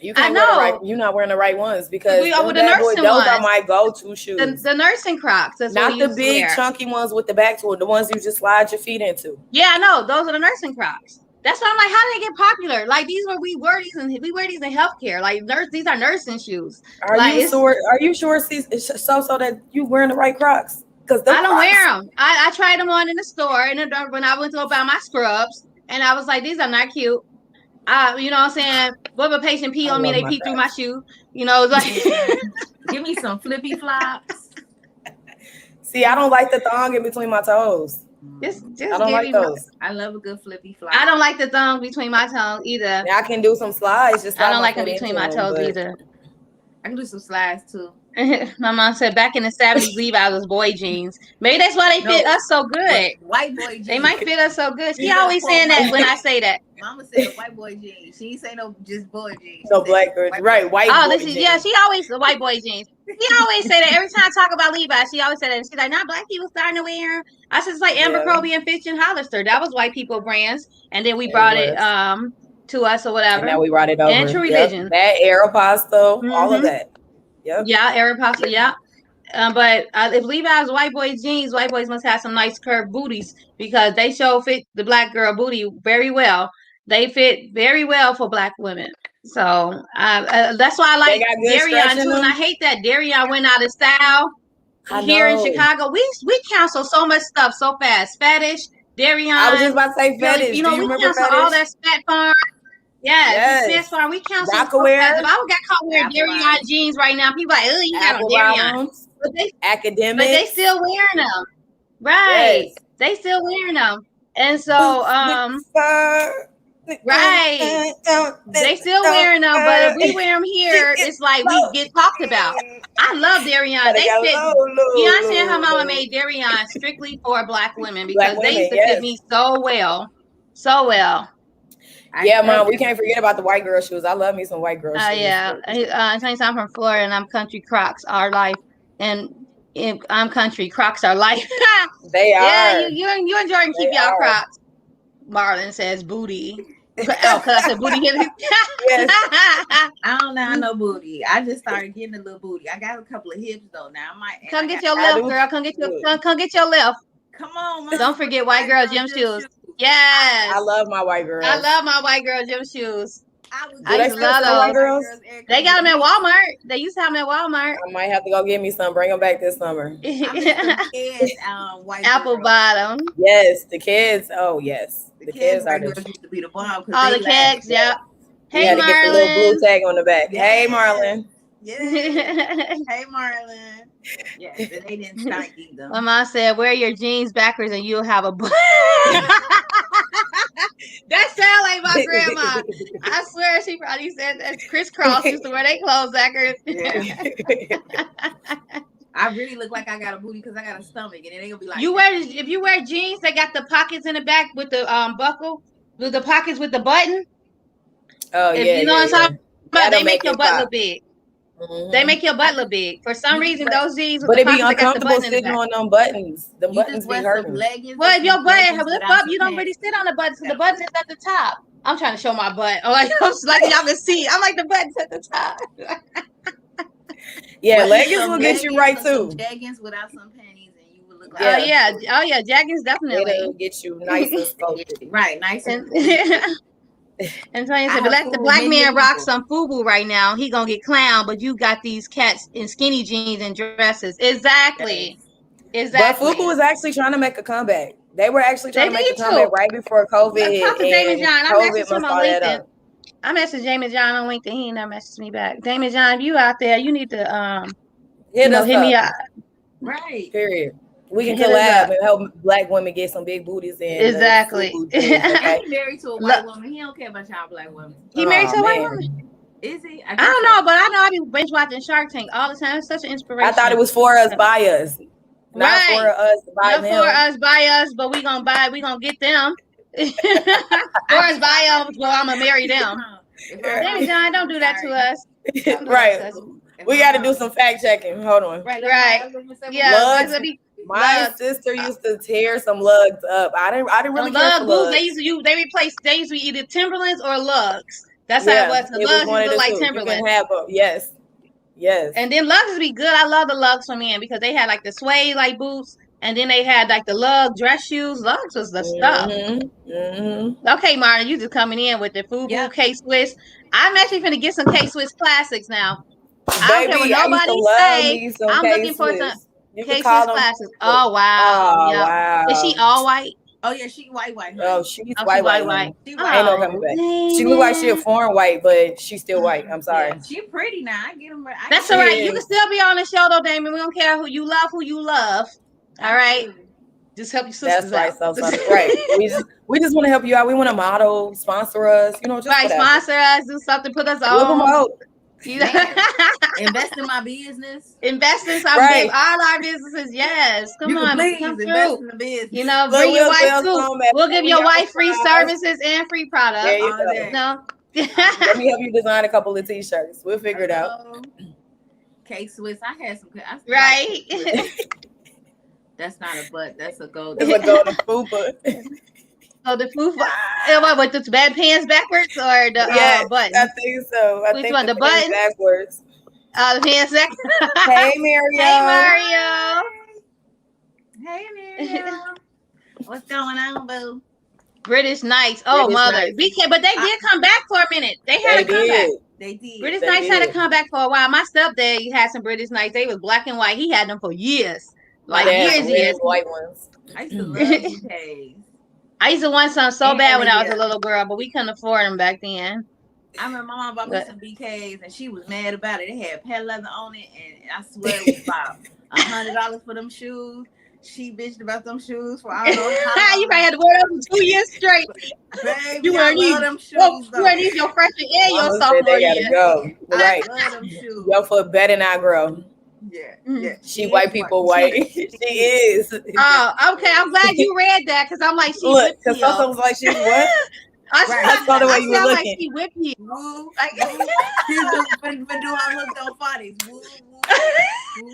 You can't wear the right. You're not wearing the right ones because those are my go-to shoes. The nursing Crocs. That's not the big chunky ones with the back to it. The ones you just slide your feet into. Yeah, I know. Those are the nursing Crocs. That's why I'm like, how did they get popular? Like we wear these in healthcare. Like these are nursing shoes. Are you sure, SoSo, that you wearing the right Crocs? Because I don't wear them. I tried them on in the store, and when I went to go buy my scrubs, and I was like, these are not cute. You know what I'm saying? What if a patient pee on me? They pee through my shoe. You know, it's like give me some flippy flops. See, I don't like the thong in between my toes. Just I don't like those. I love a good flippy flop. I don't like the thong between my toes either. I can do some slides. I don't like them between my toes either. I can do some slides too. My mom said back in the 70s, Levi's was boy jeans. Maybe that's why they fit us so good. White boy jeans. They might fit us so good. She always saying that when I say that. Mama said white boy jeans. She ain't say no just boy jeans. No black girl. Right, white boy jeans. Yeah, she always the white boy jeans. She always say that every time I talk about Levi's. She always say that. And she's like, not black people starting to wear them. I said, it's like Abercrombie and Fitch and Hollister. That was white people brands. And then we brought it to us or whatever. And now we brought it over. And True Religion. That Aeropostale, all of that. Yep. Yeah, Aeropostale, yeah. But if Levi's white boy jeans, white boys must have some nice curved booties because they fit the black girl booty very well. They fit very well for black women. So that's why I like Darion too. And I hate that Darion went out of style here in Chicago. We cancel so much stuff so fast. Fetish, Darion. I was just about to say Fetish. You know, we cancel all that Spat Farm. Yes. Farm. We cancel so fast. If I would get caught wearing Darion jeans right now, people like, oh, you got on Darion. Academics. But they still wearing them. Right. Yes. They still wearing them. And so Right. They still wearing them, but if we wear them here, it's like we get talked about. I love Darion. They fit Beyonce and her mama made Darion strictly for black women because they used to fit me so well. So well. Yeah, Mom, we can't forget about the white girl shoes. I love me some white girl shoes. Yeah. I'm from Florida and I'm country. Crocs are life. And I'm country. Crocs are life. They are. Yeah, you and Jordan keep y'all Crocs. Marlon says booty. Oh, because I said booty. Yes. I don't have no booty. I just started getting a little booty. I got a couple of hips though. Now I might come get your lift, girl. Come get your lift. Come on, Mom. Don't forget white girl gym shoes. Yes. I love my white girls. I love my white girl gym shoes. I used to love those. White girls? They got them at Walmart. They used to have them at Walmart. I might have to go get me some. Bring them back this summer. Kids, apple bottom. Yes, the kids. Oh yes, the kids are used to be the bomb. Oh, the kids. Yeah. Hey, Marlon. Get the little blue tag on the back. Yes. Hey, Marlon. Yeah. Hey, Marlon. Yeah, but they didn't start either. My mom said, "Wear your jeans backwards and you'll have a." That sound like my grandma. I swear she probably said that. Crisscross used to wear their clothes backwards. Yeah. I really look like I got a booty because I got a stomach, and they gonna be like, if you wear jeans, they got the pockets in the back with the buckle, with the pockets with the button. Oh you know what I'm talking about, they make your butt look big. Mm-hmm. They make your butt look big. For some reason, those jeans with but the it be pockets, uncomfortable sitting on them buttons. The buttons be hurting. Well, if your butt lift up, you don't really sit on the buttons. The buttons is at the top. I'm trying to show my butt. Oh, like y'all can see. I'm like the buttons at the top. Yeah, leggings will get you right too. Leggings without some panties, and you will look like. Oh yeah, leggings definitely. It'll get you nice and sculpted. Right, nice and. And Tanya said, but let the black man rock some FUBU right now. He gonna get clown, but you got these cats in skinny jeans and dresses. Exactly. But FUBU was actually trying to make a comeback. They were actually trying to make a comeback right before COVID. Talk to Damon John. I messaged him on LinkedIn. I messaged Damon John on LinkedIn. He never messaged me back. Damon John, if you out there, you need to hit me up. Right. Period. We can collab and help black women get some big booties in. Exactly. He's married to a white woman. He don't care about y'all black women. He married to a white woman? Is he? I don't know, but I know I be binge watching Shark Tank all the time. It's such an inspiration. I thought it was for us, by us. Not for us, by them. Not for us, by us, but we gonna get them. For us, by us, well, I'm gonna marry them. Damn, John, don't do that to us. Right. We got to do some fact checking. Hold on. Right. Yeah. My sister used to tear some lugs up. I didn't really care for lugs. They used to be either Timberlands or lugs. That's how it was. The lugs used to look like Timberlands. Yes. And then lugs would be good. I love the lugs for men because they had like the suede like boots, and then they had like the lug dress shoes. Lugs was the stuff. Mm-hmm. Okay, Martin, you just coming in with the FUBU K-Swiss. I'm actually gonna get some K-Swiss classics now. I don't care what nobody say. I'm looking for some K-Swiss classics. Oh wow. Wow. Is she all white? Oh yeah, she white. Oh, she's white. She ain't no coming back. She look like she a foreign white, but she's still white. I'm sorry. Yeah, she pretty now. I get them. That's all right. You can still be on the show though, Damon. We don't care who you love. All right. Just help your sisters out. That's right. So right. We just want to help you out. We want to model, sponsor us. Just sponsor us, do something, put us on. Invest in my business. Invest in all our businesses. Yes, come on, please come invest in the business. Bring your wife too. We'll give your wife free services and free products. There you go. No. Let me help you design a couple of t-shirts. We'll figure it out. K-Swiss. I had some. Right. That's not a butt. That's a gold. It's a golden fupa. Oh, the fupa. With the bad pants backwards or the button? I think so. I think the button backwards. The pants backwards. Hey, Mario. Hey, Mario. What's going on, boo? British Knights. Oh, mother. But they did come back for a minute. They had a comeback. They did. British Knights had a comeback for a while. My stepdad had some British Knights. They was black and white. He had them for years. Years. White ones. I used to love BKs. I used to want some so bad when I was a little girl, but we couldn't afford them back then. I remember my mom bought me some BKs, and she was mad about it. They had pet leather on it, and I swear it was about $100 for them shoes. She bitched about them shoes for I don't know how You long. probably had to wear them for 2 years straight. Baby, You I wear these. love them Well, shoes you wear though. these your freshman and your Mama said sophomore they gotta year. go. I Right. love them shoes. Your foot better not grow. Yeah, Mm. yeah. She white people She, white. She she is. Oh, okay. I'm glad you read that because I'm like, she Look, whipped because you. SoSo was like, she's what? Right. I saw the way I you see. were I'm like, looking. she whipped you. Woo, Like, woo. For doing her look on bodies. Woo, woo, woo.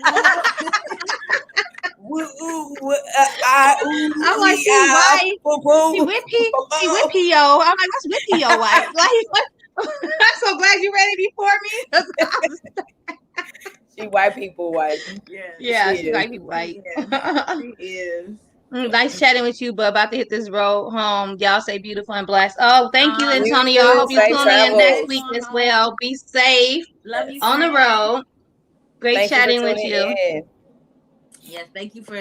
Woo, ooh, ah, ooh, I'm like, wee, she ah, white. boo, She boo, whippy. She boo. whippy yo. I'm like, what's whippy yo white? Like, what? I'm so glad you read it before me. 'Cause I was- She white people white. Yeah, yeah, She she is. might be white. she is. She is. Nice chatting with you, but about to hit this road home. Y'all say beautiful and blessed. Oh, thank you, You Antonio. I too. hope you Safe tune in next travels. week Going as home. well. Be safe Love you, on the friend. road. Great Thank you for chatting with tuning you. in. Yes, thank you for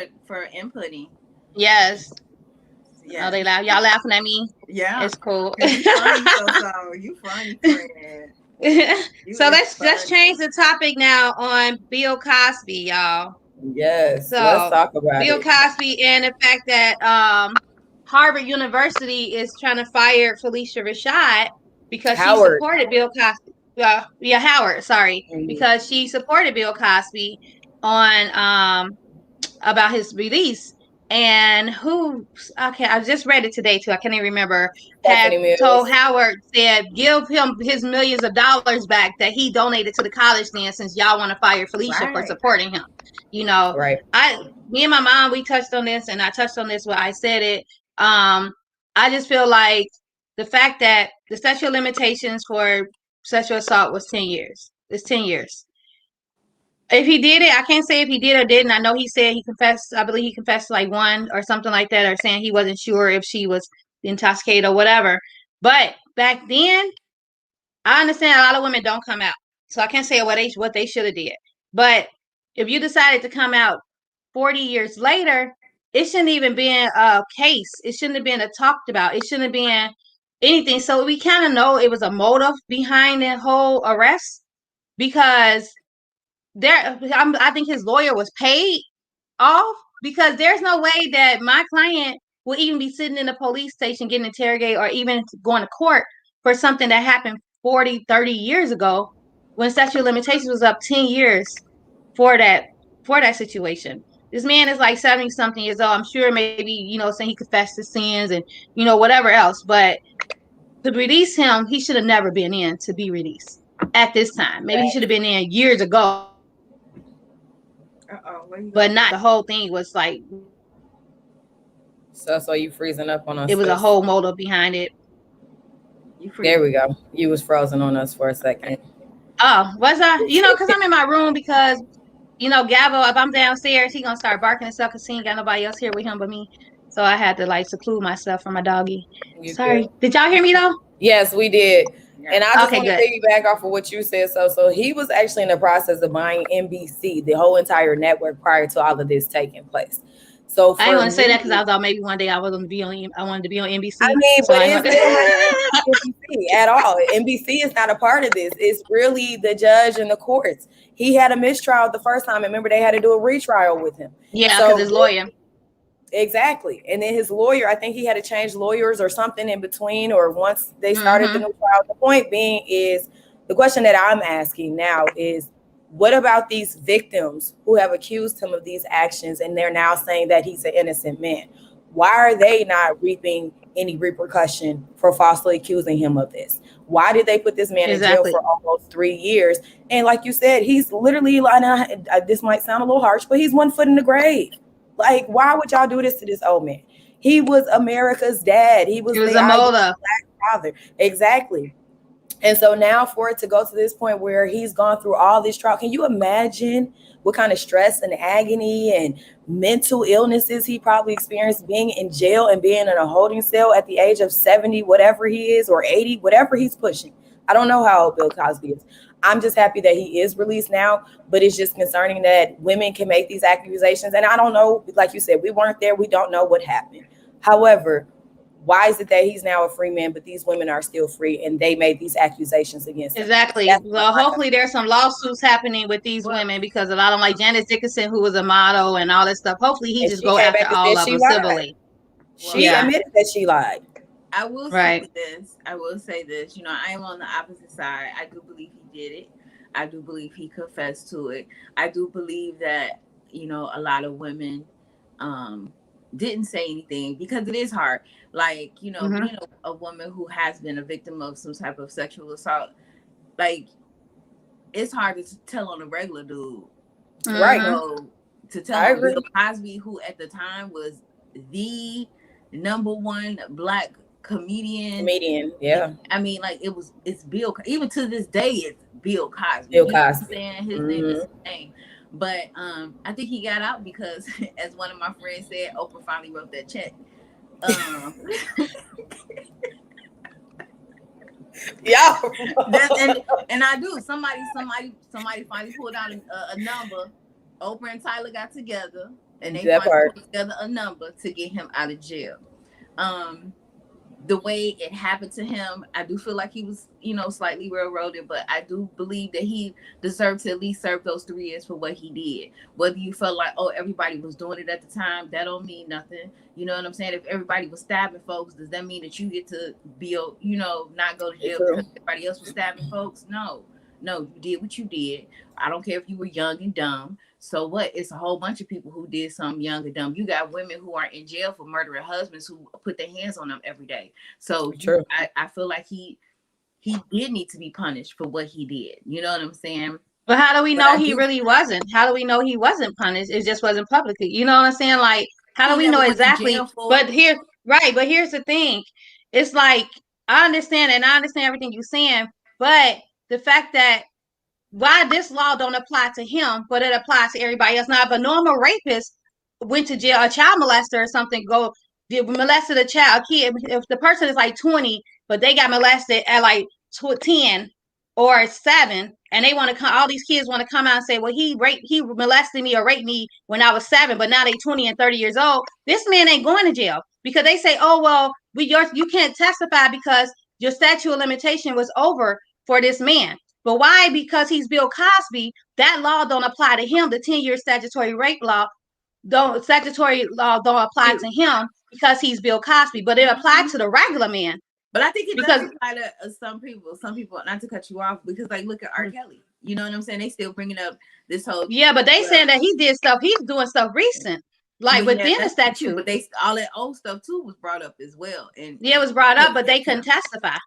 inputting. Yes. Yeah. Oh, they laugh. Y'all laughing at me. Yeah. It's cool. You funny, SoSo. You funny, friend. You So is let's funny. change the topic now on Bill Cosby, y'all. Yes, let's So talk about Bill it. Cosby and the fact that Harvard University is trying to fire Felicia Rashad because she Howard. supported Bill Cosby. Yeah, Howard, sorry, Mhm. because she supported Bill Cosby on about his release. And who, okay, I just read it today too. I can't even remember. Had Stephanie told Mills. Howard, said, give him his millions of dollars back that he donated to the college then, since y'all want to fire Felicia for Right. supporting him. You know, Right. me and my mom, we touched on this, and I touched on this when I said it. I just feel like the fact that the statute of limitations for sexual assault was 10 years. It's 10 years. If he did it, I can't say if he did or didn't. I know he said he confessed. I believe he confessed like one or something like that, or saying he wasn't sure if she was intoxicated or whatever. But back then, I understand a lot of women don't come out, so I can't say what they should have did. But if you decided to come out 40 years later, it shouldn't even been a case. It shouldn't have been a talked about. It shouldn't have been anything. So we kind of know it was a motive behind the whole arrest, because I think his lawyer was paid off, because there's no way that my client will even be sitting in a police station getting interrogated or even going to court for something that happened 40, 30 years ago, when statute of limitations was up 10 years for that situation. This man is like 70 something years old. I'm sure maybe, saying he confessed his sins and, whatever else. But to release him, he should have never been in to be released at this time. Maybe he should have been in years ago, Where you but go? not. The whole thing was like, So you freezing up on us, it was a sis. whole motive behind it. You free. There we go. You was frozen on us for a second. Oh, was I? Because I'm in my room, because Gabo, if I'm downstairs, he gonna start barking and stuff because he ain't got nobody else here with him but me. So I had to like seclude myself from my doggy. You Sorry. good? Did y'all hear me though? Yes, we did. Yeah. And I just Okay, want to good. piggyback off of what you said. So he was actually in the process of buying NBC, the whole entire network, prior to all of this taking place. So I didn't for want to say that me, because I thought maybe one day I was gonna be on. I wanted to be on I NBC. mean, So but I it ain't still has gonna. nothing to do with NBC at all. NBC is not a part of this. It's really the judge and the courts. He had a mistrial the first time. And remember, they had to do a retrial with him. Yeah, because So his lawyer. exactly. And then his lawyer, I think he had to change lawyers or something in between, or once they started the new trial. The point being is, the question that I'm asking now is, what about these victims who have accused him of these actions and they're now saying that he's an innocent man? Why are they not reaping any repercussion for falsely accusing him of this? Why did they put this man in jail Exactly. for almost 3 years? And like you said, he's literally, this might sound a little harsh, but he's 1 foot in the grave. Like, why would y'all do this to this old man? He was America's dad. He was It was the a ideal motive. black father. Exactly. And so now for it to go to this point where he's gone through all this trial, can you imagine what kind of stress and agony and mental illnesses he probably experienced being in jail and being in a holding cell at the age of 70, whatever he is, or 80, whatever he's pushing? I don't know how old Bill Cosby is. I'm just happy that he is released now, but it's just concerning that women can make these accusations. And I don't know, like you said, we weren't there. We don't know what happened. However, why is it that he's now a free man, but these women are still free, and they made these accusations against him? Exactly. Well, hopefully there's some lawsuits happening with these women, because a lot of them, like Janice Dickinson, who was a model and all that stuff. Hopefully he just go after all of them civilly. She admitted that she lied. I will say this. I will say this. You know, I am on the opposite side. I do believe he did it. I do believe he confessed to it. I do believe that, you know, a lot of women didn't say anything because it is hard. Like, you know, being a woman who has been a victim of some type of sexual assault, like, it's hard to tell on a regular dude. Right. So, to tell Bill Cosby, who at the time was the #1 Black comedian. Yeah. I mean, like, it's Bill. Even to this day, it's Bill Cosby. Bill Cosby. His name is his name. But I think he got out because, as one of my friends said, Oprah finally wrote that check. Yeah. And I do. Somebody finally pulled out a number. Oprah and Tyler got together, and they finally put together a number to get him out of jail. The way it happened to him, I do feel like he was, you know, slightly railroaded, but I do believe that he deserved to at least serve those 3 years for what he did. Whether you felt like, oh, everybody was doing it at the time, that don't mean nothing. You know what I'm saying? If everybody was stabbing folks, does that mean that you get to be, you know, not go to jail because everybody else was stabbing folks? No, you did what you did. I don't care if you were young and dumb. So what? It's a whole bunch of people who did something young and dumb. You got women who are in jail for murdering husbands who put their hands on them every day. So I feel like he did need to be punished for what he did. You know what I'm saying? But how do we know he really wasn't? How do we know he wasn't punished? It just wasn't publicly. You know what I'm saying? Like, how do we know exactly? But here's the thing. It's like, I understand everything you're saying, but the fact that why this law don't apply to him, but it applies to everybody else. Now, if a normal rapist went to jail, a child molester or something, molested a kid, if the person is like 20, but they got molested at like 10 or 7, and they want to come, all these kids want to come out and say, well, he molested me or raped me when I was 7, but now they 20 and 30 years old. This man ain't going to jail because they say, oh, well, you can't testify because your statute of limitation was over for this man. But why? Because he's Bill Cosby, that law don't apply to him. The 10-year statutory rape law don't apply to him because he's Bill Cosby, but it applied to the regular man. But I think it does apply to some people, not to cut you off, because like, look at R. Kelly. You know what I'm saying? They still bringing up this whole. Yeah, but they saying that he did stuff. He's doing stuff recent, like within the statute. But all that old stuff too was brought up as well. And it was brought up, but they couldn't testify.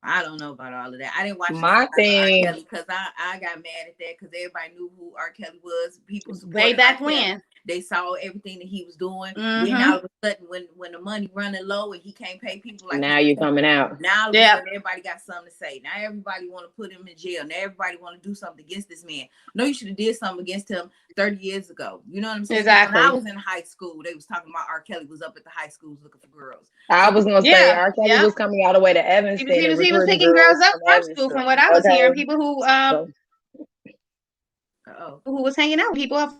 I don't know about all of that. I didn't watch my thing because I got mad at that because everybody knew who R. Kelly was. People way back when they saw everything that he was doing. Then all of a sudden, when the money running low and he can't pay people, like now you're coming out. Now everybody got something to say. Now everybody want to put him in jail. Now everybody want to do something against this man. No, you should have did something against him 30 years ago. You know what I'm saying? Exactly. When I was in high school, they was talking about R. Kelly was up at the high schools looking for girls. I was gonna say R. Kelly was coming all the way to Evanston. He was picking girls up from school, from what I was hearing. People who was hanging out with people.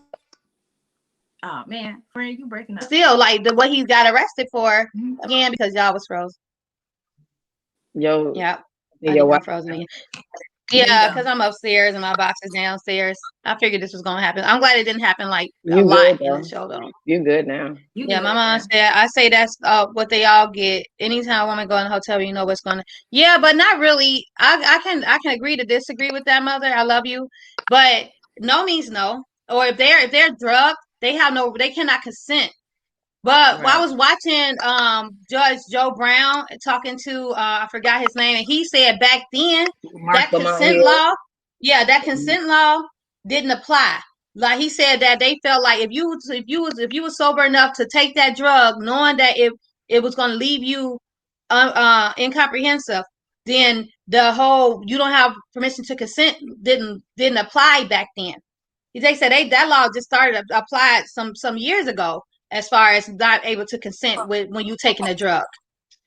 Oh man, friend, you breaking up. Still, like what he got arrested for again because y'all was frozen. Yo, frozen again. Yeah, because I'm upstairs and my box is downstairs. I figured this was gonna happen. I'm glad it didn't happen like a lot in the show though. You're good now. My mom said, I say that's what they all get. Anytime a woman go in the hotel, you know what's gonna. Yeah, but not really. I can agree to disagree with that, mother. I love you, but no means no. Or if they're drugged, they cannot consent. But I was watching Judge Joe Brown talking to I forgot his name, and he said back then that consent law didn't apply. Like he said that they felt like if you were sober enough to take that drug, knowing that it was going to leave you incomprehensive, then the whole you don't have permission to consent didn't apply back then. They said that law just started to apply some years ago, as far as not able to consent when you taking a drug.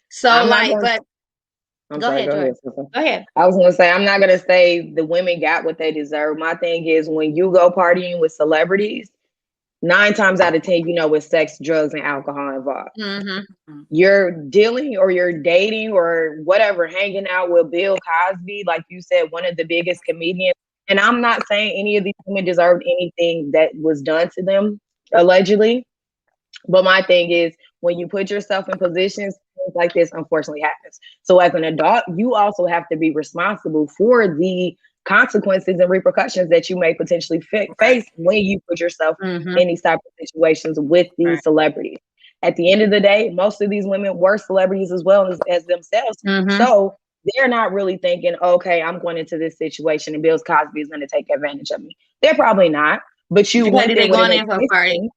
So go ahead, George. Go ahead. I was gonna say I'm not gonna say the women got what they deserve. My thing is when you go partying with celebrities, 9 times out of 10, with sex, drugs, and alcohol involved. Mm-hmm. You're dealing or you're dating or whatever, hanging out with Bill Cosby, like you said, one of the biggest comedians. And I'm not saying any of these women deserved anything that was done to them, allegedly. But my thing is, when you put yourself in positions, things like this unfortunately happens. So as an adult, you also have to be responsible for the consequences and repercussions that you may potentially face when you put yourself Mm-hmm. in these type of situations with these celebrities. At the end of the day, most of these women were celebrities as well as themselves. Mm-hmm. So they're not really thinking, okay, I'm going into this situation and Bill Cosby is going to take advantage of me. They're probably not. But you went there with an intention.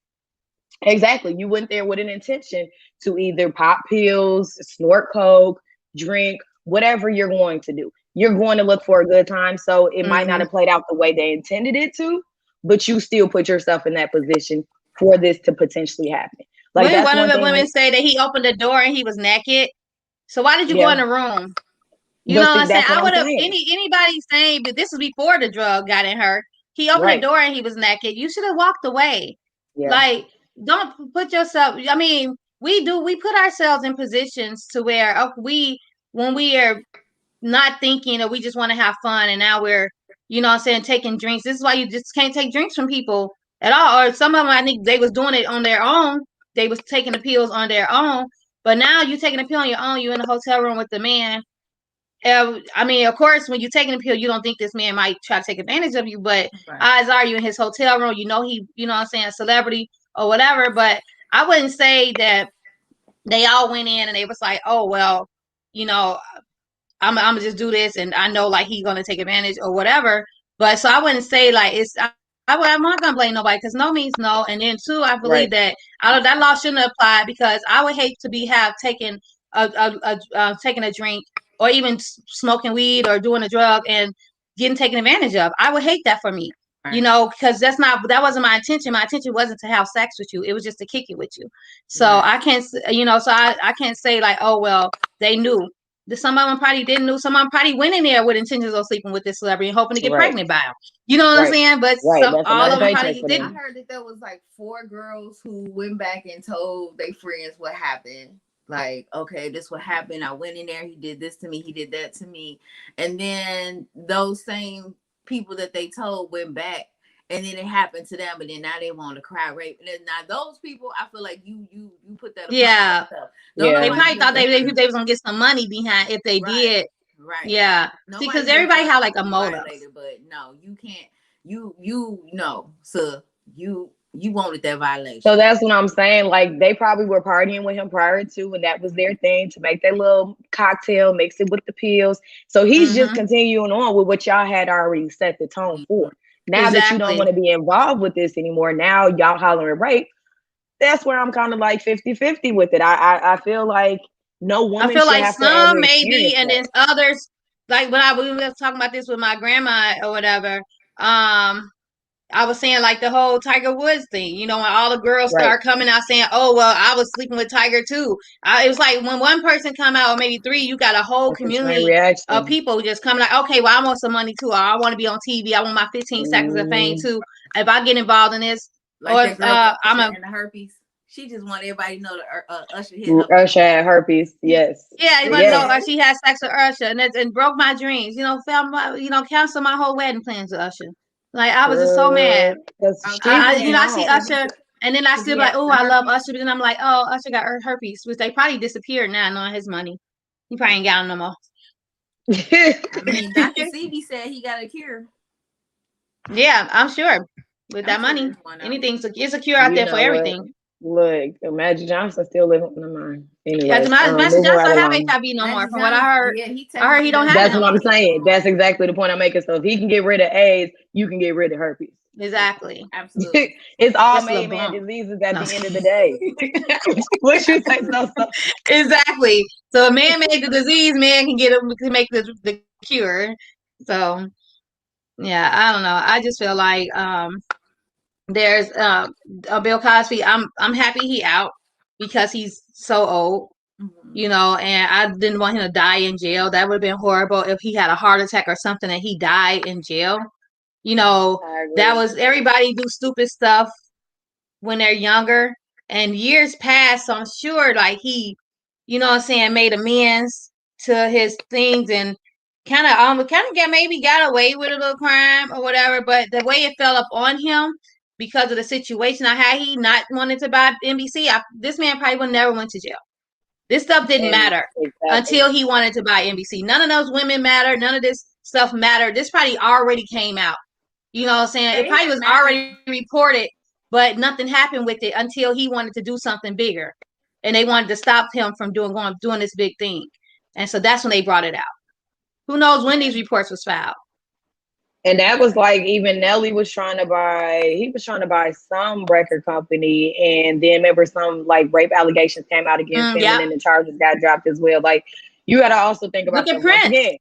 Exactly. You went there with an intention to either pop pills, snort coke, drink, whatever you're going to do. You're going to look for a good time. So it might not have played out the way they intended it to, but you still put yourself in that position for this to potentially happen. Like, when one of the women say that he opened the door and he was naked. So why did you go in the room? You know what I'm saying? I would have anybody saying, but this was before the drug got in her. He opened the door and he was naked. You should have walked away. Yeah. Like, don't put yourself. I mean, we put ourselves in positions to where when we are not thinking or we just want to have fun, and now we're, you know what I'm saying, taking drinks. This is why you just can't take drinks from people at all. Or some of them, I think they was doing it on their own. They was taking the pills on their own. But now you taking a pill on your own. You're in a hotel room with the man. I mean, of course, when you're taking a pill, you don't think this man might try to take advantage of you, but odds are you in his hotel room, he, you know what I'm saying, a celebrity or whatever. But I wouldn't say that they all went in and they was like, oh, well, you know, I'm gonna just do this and I know like he's gonna take advantage or whatever. But so I wouldn't say like I'm not gonna blame nobody because no means no. And then two, I believe that that law shouldn't apply because I would hate to taking taking a drink or even smoking weed or doing a drug and getting taken advantage of. I would hate that for me, you know, because that wasn't my intention. My intention wasn't to have sex with you. It was just to kick it with you. So I can't, you know, so I can't say like, oh, well, they knew. Some of them probably didn't know. Some of them probably went in there with intentions of sleeping with this celebrity and hoping to get pregnant by him. You know what I'm saying? But all of them probably didn't. I heard that there was like 4 girls who went back and told their friends what happened. Like, okay, this what happened. I went in there. He did this to me. He did that to me. And then those same people that they told went back, and then it happened to them. And then now they want to cry rape. And then now those people, I feel like you put that. Yeah. They probably thought they was gonna get some money behind if they did. Right. Yeah. See, because everybody had like a motive. But no, you can't. You know, so you wanted that violation. So that's what I'm saying. Like, they probably were partying with him prior to, and that was their thing to make that little cocktail, mix it with the pills. So he's just continuing on with what y'all had already set the tone for. Now that you don't want to be involved with this anymore, now y'all hollering rape. That's where I'm kind of like 50-50 with it. I feel like no woman. I feel like some maybe, and then others. Like when we were talking about this with my grandma or whatever. I was saying like the whole Tiger Woods thing, you know, when all the girls start coming out saying, oh, well, I was sleeping with Tiger too. It was like when one person come out or maybe 3, you got a whole community of people just coming like, okay, well, I want some money too. Or I want to be on TV. I want my 15 seconds of fame too. If I get involved in this, like I'm a herpes. She just want everybody to know that Usher hit her. Usher had herpes, yes. Yeah, you want to know she had sex with Usher and broke my dreams. You know, canceled my whole wedding plans with Usher. Like I was just so mad. I see Usher, and then I still like, oh, I love Usher, but then I'm like, oh, Usher got herpes, which they probably disappeared now, knowing his money. He probably ain't got them no more. I mean, Dr. Sebi said he got a cure. Yeah, I'm sure. With that money, anything, it's a cure out there for everything. Look, Magic Johnson still living on the mind. Anyway, Magic Johnson don't have HIV no more. From what I heard, I heard he don't have it. That's what I'm saying. That's exactly the point I'm making. So if he can get rid of AIDS, you can get rid of herpes. Exactly. Absolutely. It's all man diseases at the end of the day. What you say, SoSo? Exactly. So a man made the disease, man can make the cure. So yeah, I don't know. I just feel like there's Bill Cosby. I'm happy he out because he's so old, you know, and I didn't want him to die in jail. That would have been horrible if he had a heart attack or something and he died in jail. You know, that was everybody do stupid stuff when they're younger, and years pass, so I'm sure like he, you know what I'm saying, made amends to his things and kind of got away with a little crime or whatever. But the way it fell up on him because of the situation I had, he not wanted to buy NBC. This man probably would never went to jail. This stuff didn't matter until he wanted to buy NBC. None of those women mattered. None of this stuff mattered. This probably already came out. You know what I'm saying? It probably was already reported, but nothing happened with it until he wanted to do something bigger. And they wanted to stop him from doing this big thing. And so that's when they brought it out. Who knows when these reports was filed? And that was like, even Nelly was trying to buy some record company, and then remember some like rape allegations came out against him, and then the charges got dropped as well. Like, you got to also think about Look at Prince.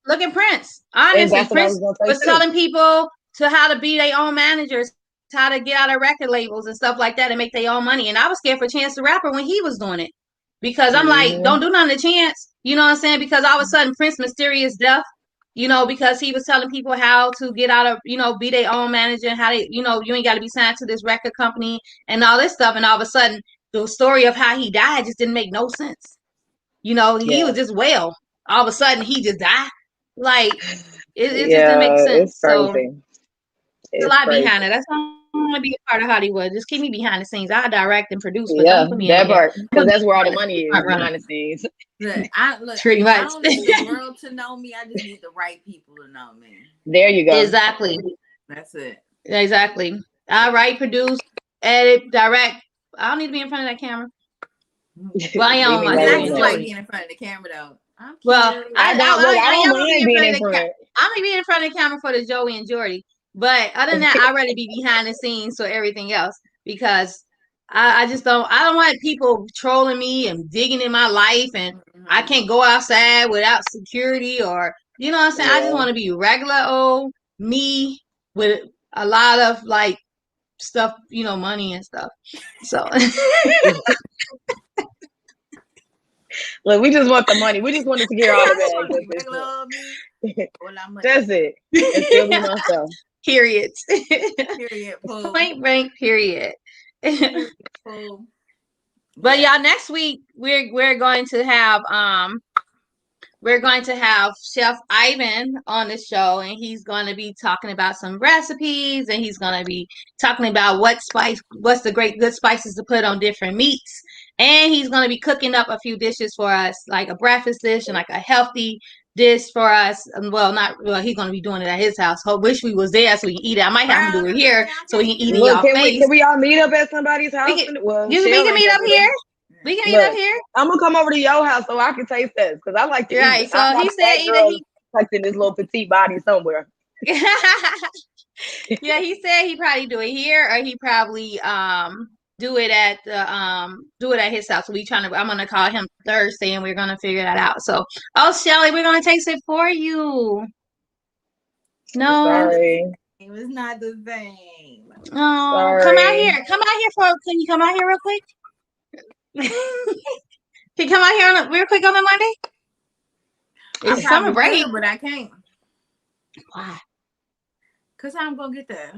Look at Prince. Honestly, Prince was telling people to how to be their own managers, how to get out of record labels and stuff like that and make their own money. And I was scared for Chance the Rapper when he was doing it, because I'm like, don't do nothing to Chance. You know what I'm saying? Because all of a sudden Prince mysterious death, you know, because he was telling people how to get out of, you know, be their own manager, how they, you know, you ain't got to be signed to this record company and all this stuff. And all of a sudden the story of how he died just didn't make no sense. You know, he was just well. All of a sudden he just died. Like, it just didn't make sense. It's crazy. So it's a lot behind it. That's why I want to be a part of Hollywood. Just keep me behind the scenes. I direct and produce, but don't put me in part, because that's where all the money is, behind the scenes. Look, I don't need the world to know me. I just need the right people to know me. There you go. Exactly. That's it. Exactly. I write, produce, edit, direct. I don't need to be in front of that camera. Well, I am. I just like being in front of the camera, though. Well, I don't mind being in front of the camera. I'm gonna be in front of the camera for the Joey and Jordy. But other than that, I'd rather be behind the scenes for everything else, because I don't want people trolling me and digging in my life, and I can't go outside without security, or, you know what I'm saying? I just want to be regular old me with a lot of like stuff, you know, money and stuff. So look, we just want the money. We just want to secure all the bags. That's it. And still be myself. Period. Period. Point blank. Period. But y'all, next week we're going to have Chef Ivan on the show, and he's going to be talking about some recipes, and he's going to be talking about what's the good spices to put on different meats, and he's going to be cooking up a few dishes for us, like a breakfast dish and like a healthy dish for us. He's going to be doing it at his house. Wish we was there so we can eat it. I might have him do it here so we can eat it in y'all face. Can we all meet up at somebody's house? We can meet up here. We can eat up here. I'm gonna come over to your house so I can taste this, because I like to eat. Right. So he said either he tucked in this little petite body somewhere. Yeah, he said he probably do it here, or he probably do it at his house. So I'm gonna call him Thursday and we're gonna figure that out. So, Shelly, we're gonna taste it for you. No, sorry, it was not the same. Oh, sorry. Come out here. Can you come out here real quick? Can you come out here real quick on a Monday? It's summer break, but I can't. Why? Cause I'm gonna get there.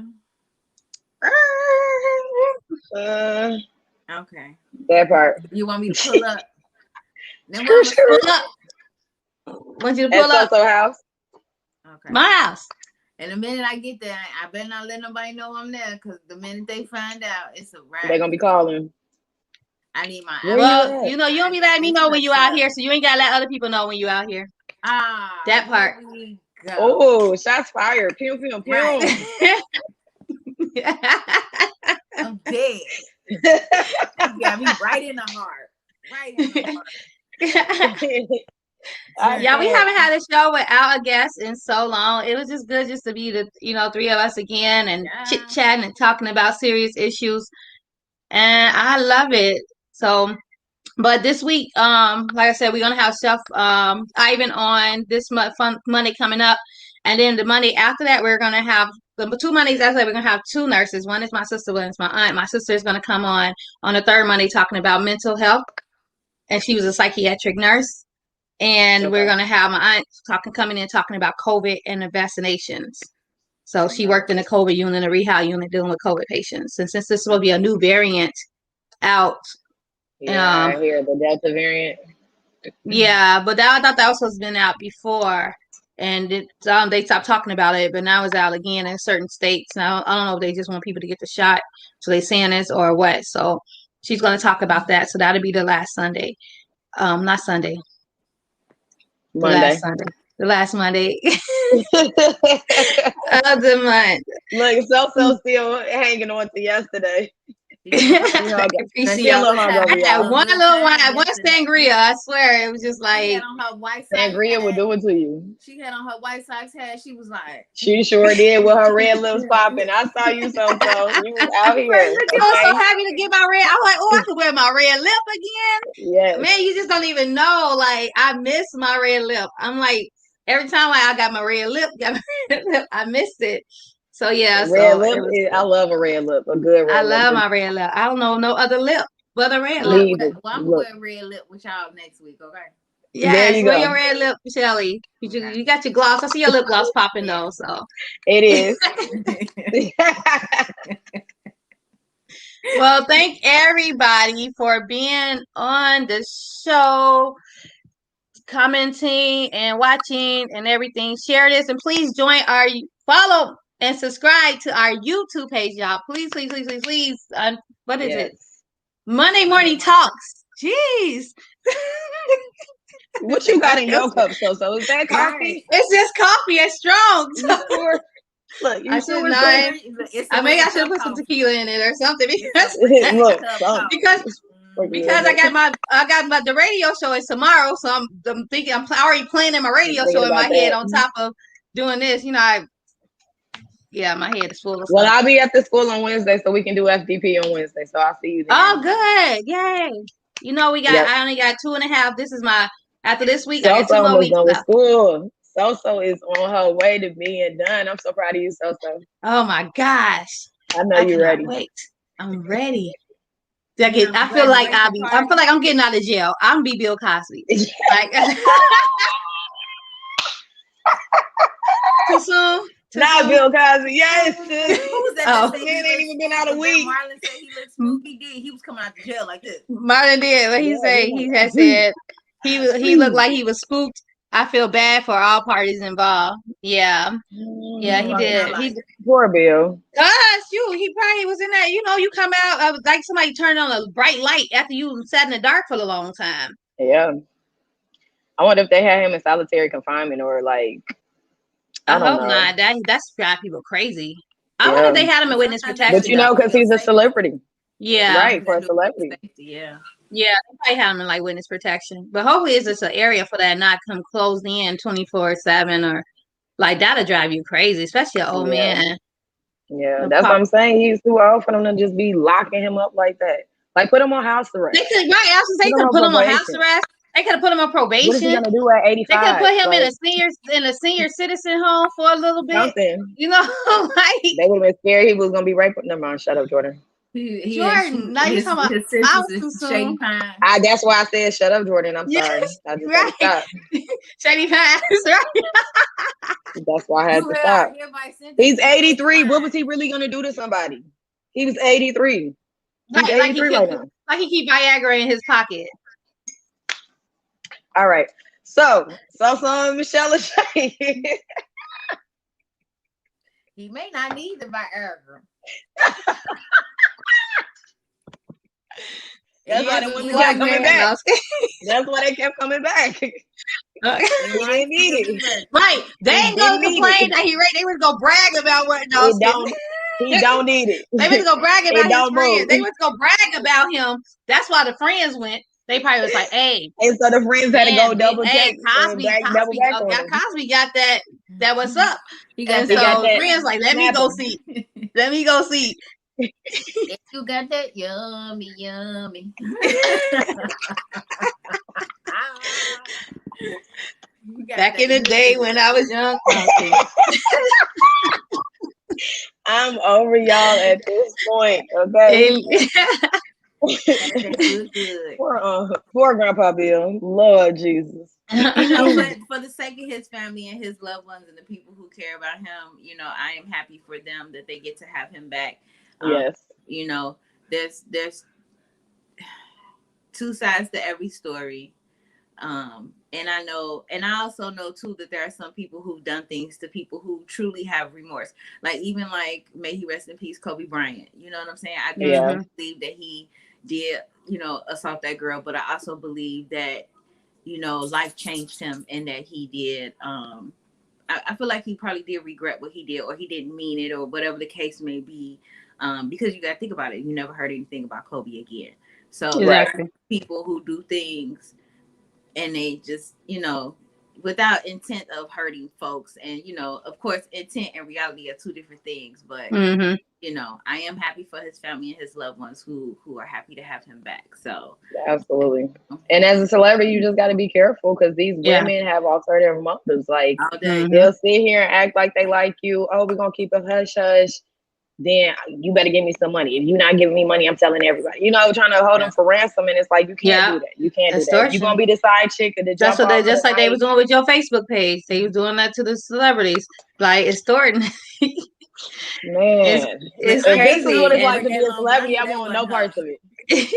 Okay. That part. You want me to pull up? Then pull up. Want you to pull up? SoSo house. Okay. My house. And the minute I get there, I better not let nobody know I'm there, because the minute they find out, it's a wrap. They're gonna be calling. I need my. Well, you know, you don't be letting me know when you out here, so you ain't gotta let other people know when you out here. That part. Oh, shots fired! Pew pew pew. Right. I'm dead. You got me right in the heart. Right in the heart. Yeah, we haven't had a show without a guest in so long. It was just good just to be the three of us again and chit-chatting and talking about serious issues. And I love it. So, but this week, like I said, we're gonna have Chef Ivan on this Monday coming up, and then the Monday after that, we're gonna have the 2 Mondays after that. We're gonna have 2 nurses. One is my sister, one is my aunt. My sister is gonna come on the 3rd Monday talking about mental health, and she was a psychiatric nurse. And we're gonna have my aunt coming in talking about COVID and the vaccinations. So she worked in the COVID unit, a rehab unit, dealing with COVID patients. And since this will be a new variant out, I hear the Delta variant. Yeah, but I thought that was supposed to have been out before, and they stopped talking about it. But now it's out again in certain states. Now I don't know if they just want people to get the shot, so they saying this or what. So she's going to talk about that. So that'll be the last Sunday, not Sunday, Monday. The last Monday of the month. Look, SoSo still hanging on to yesterday. I had one little wine, one sangria. I swear, it was just like on her white sangria would do it to you. She had on her white socks hat. She was like, she sure did with her red lips popping. I saw you, SoSo. You was out here. I was so happy to get my red. I was like, oh, I could wear my red lip again. Yes. Man, you just don't even know. Like, I miss my red lip. I'm like, every time I got my red lip, I missed it. So yeah, red lip. I love a red lip, a good red lip. I love my red lip. I don't know no other lip but a red lip. Well, I'm gonna wear red lip with y'all next week, okay? Yes, wear your red lip, Shelly. You got your gloss. I see your lip gloss popping though. So it is. Well, thank everybody for being on the show, commenting and watching and everything. Share this and please follow and subscribe to our YouTube page, y'all. Please. What is it? Monday Morning Talks. Jeez. What you got in your cup, SoSo? Is that coffee? It's just coffee. It's strong. Look, I should not. I should put some tequila in it or something because I got the radio show is tomorrow, so I'm thinking I'm already planning my radio show in my head on top of doing this. You know, my head is full of stuff. Well, I'll be at the school on Wednesday, so we can do FDP on Wednesday. So I'll see you there. Oh, good! Yay! You know, I only got 2.5. This is after this week. I got 2 more weeks left. School. SoSo is on her way to being done. I'm so proud of you, SoSo. Oh my gosh! I know you're ready. Wait, I'm ready. I feel like I'm getting out of jail. I'm be Bill Cosby. Like, too soon. Not Bill Cosby. Yes. Who was that? He ain't even been out a week. Marlon said he looked spooky. He was coming out of jail like this. Marlon did. What he said? He had said he looked like he was spooked. I feel bad for all parties involved. Yeah, he did. Poor Bill. Gosh, he probably was in that. You know, you come out like somebody turned on a bright light after you sat in the dark for a long time. Yeah. I wonder if they had him in solitary confinement or like. I hope not. That's drive people crazy. I wonder if they had him in witness protection. But you know, because he's a celebrity. Yeah. Right, for a celebrity. Yeah. Yeah, they probably have him in like witness protection. But hopefully it's just an area for that not come closed in 24/7 or like that'll drive you crazy, especially an old man. Yeah, that's what I'm saying. He's too old for them to just be locking him up like that. Like put him on house arrest. They could put him on house arrest. They could have put him on probation. What is he gonna do at 85? They could have put him in a senior citizen home for a little bit. Something. You know, like they would have been scared he was gonna be raped. Never mind. Shut up, Jordan. Jordan, now you talking about I was too soon. That's why I said shut up, Jordan. I'm sorry. I just had to stop. Shady Pines, right? That's why I had to stop. He's 83. What was he really gonna do to somebody? He was 83. He's 83 right now. Like he keep Viagra in his pocket. All right. So Michelle Lachey. He may not need the Viagra. That's why they kept coming back. That's why they kept coming back. He didn't need it. Right. They ain't gonna complain that he raped. They was gonna brag about what he don't need it. They was gonna brag about his friends. They was gonna brag about him. That's why the friends went. They probably was like, hey. And so the friends had to go double check. Cosby got that what's up. Friends like, let me go see. Let me go see. You got that yummy. Back in the day when I was young. I'm over y'all at this point, okay? Poor Grandpa Bill. Lord Jesus. But for the sake of his family and his loved ones and the people who care about him, I am happy for them that they get to have him back. Yes. There's two sides to every story. And I also know too that there are some people who've done things to people who truly have remorse. Like even like, may he rest in peace, Kobe Bryant. You know what I'm saying? I believe that he did, assault that girl, but I also believe that, life changed him and that he did. I feel like he probably did regret what he did, or he didn't mean it, or whatever the case may be. Because you got to think about it. You never heard anything about Kobe again. So people who do things and they just, without intent of hurting folks. And, of course, intent and reality are two different things. But, I am happy for his family and his loved ones who are happy to have him back. So absolutely. And as a celebrity, you just got to be careful because these women have alternative motives. Like they'll sit here and act like they like you. Oh, we're going to keep a hush hush. Then you better give me some money. If you're not giving me money, I'm telling everybody. Trying to hold them for ransom, and it's like you can't do that. You can't do that. You're gonna be the side chick or the jump. That's what they just like they was doing with your Facebook page. They was doing that to the celebrities, like extorting. Man, it's if crazy. This is what it's like to be a celebrity. I want no parts of it. I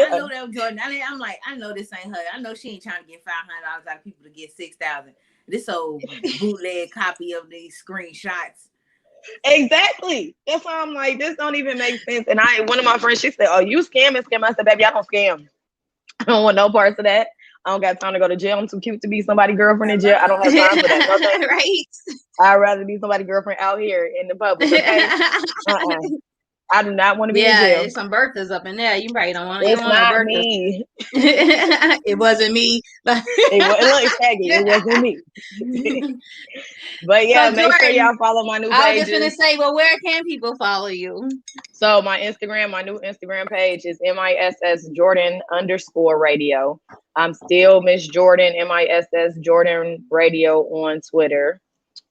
know that was Jordan. I'm like, I know this ain't her. I know she ain't trying to get $500 out of people to get $6,000. This old bootleg copy of these screenshots. Exactly. That's why I'm like, this don't even make sense. And one of my friends, she said, "Oh, you scamming?" I said, "Baby, I don't scam. I don't want no parts of that. I don't got time to go to jail. I'm too cute to be somebody's girlfriend in jail. I don't have time for that. No, thank you. Right. I'd rather be somebody's girlfriend out here in the public. Okay? I do not want to be in jail. Yeah, there's some birthdays up in there. You probably don't want. It's not me. It wasn't me. It wasn't me. But yeah, so make sure y'all follow my new pages. I was just gonna say, well, where can people follow you? So my new Instagram page is MISS Jordan _radio. I'm still Miss Jordan, MISS Jordan Radio on Twitter.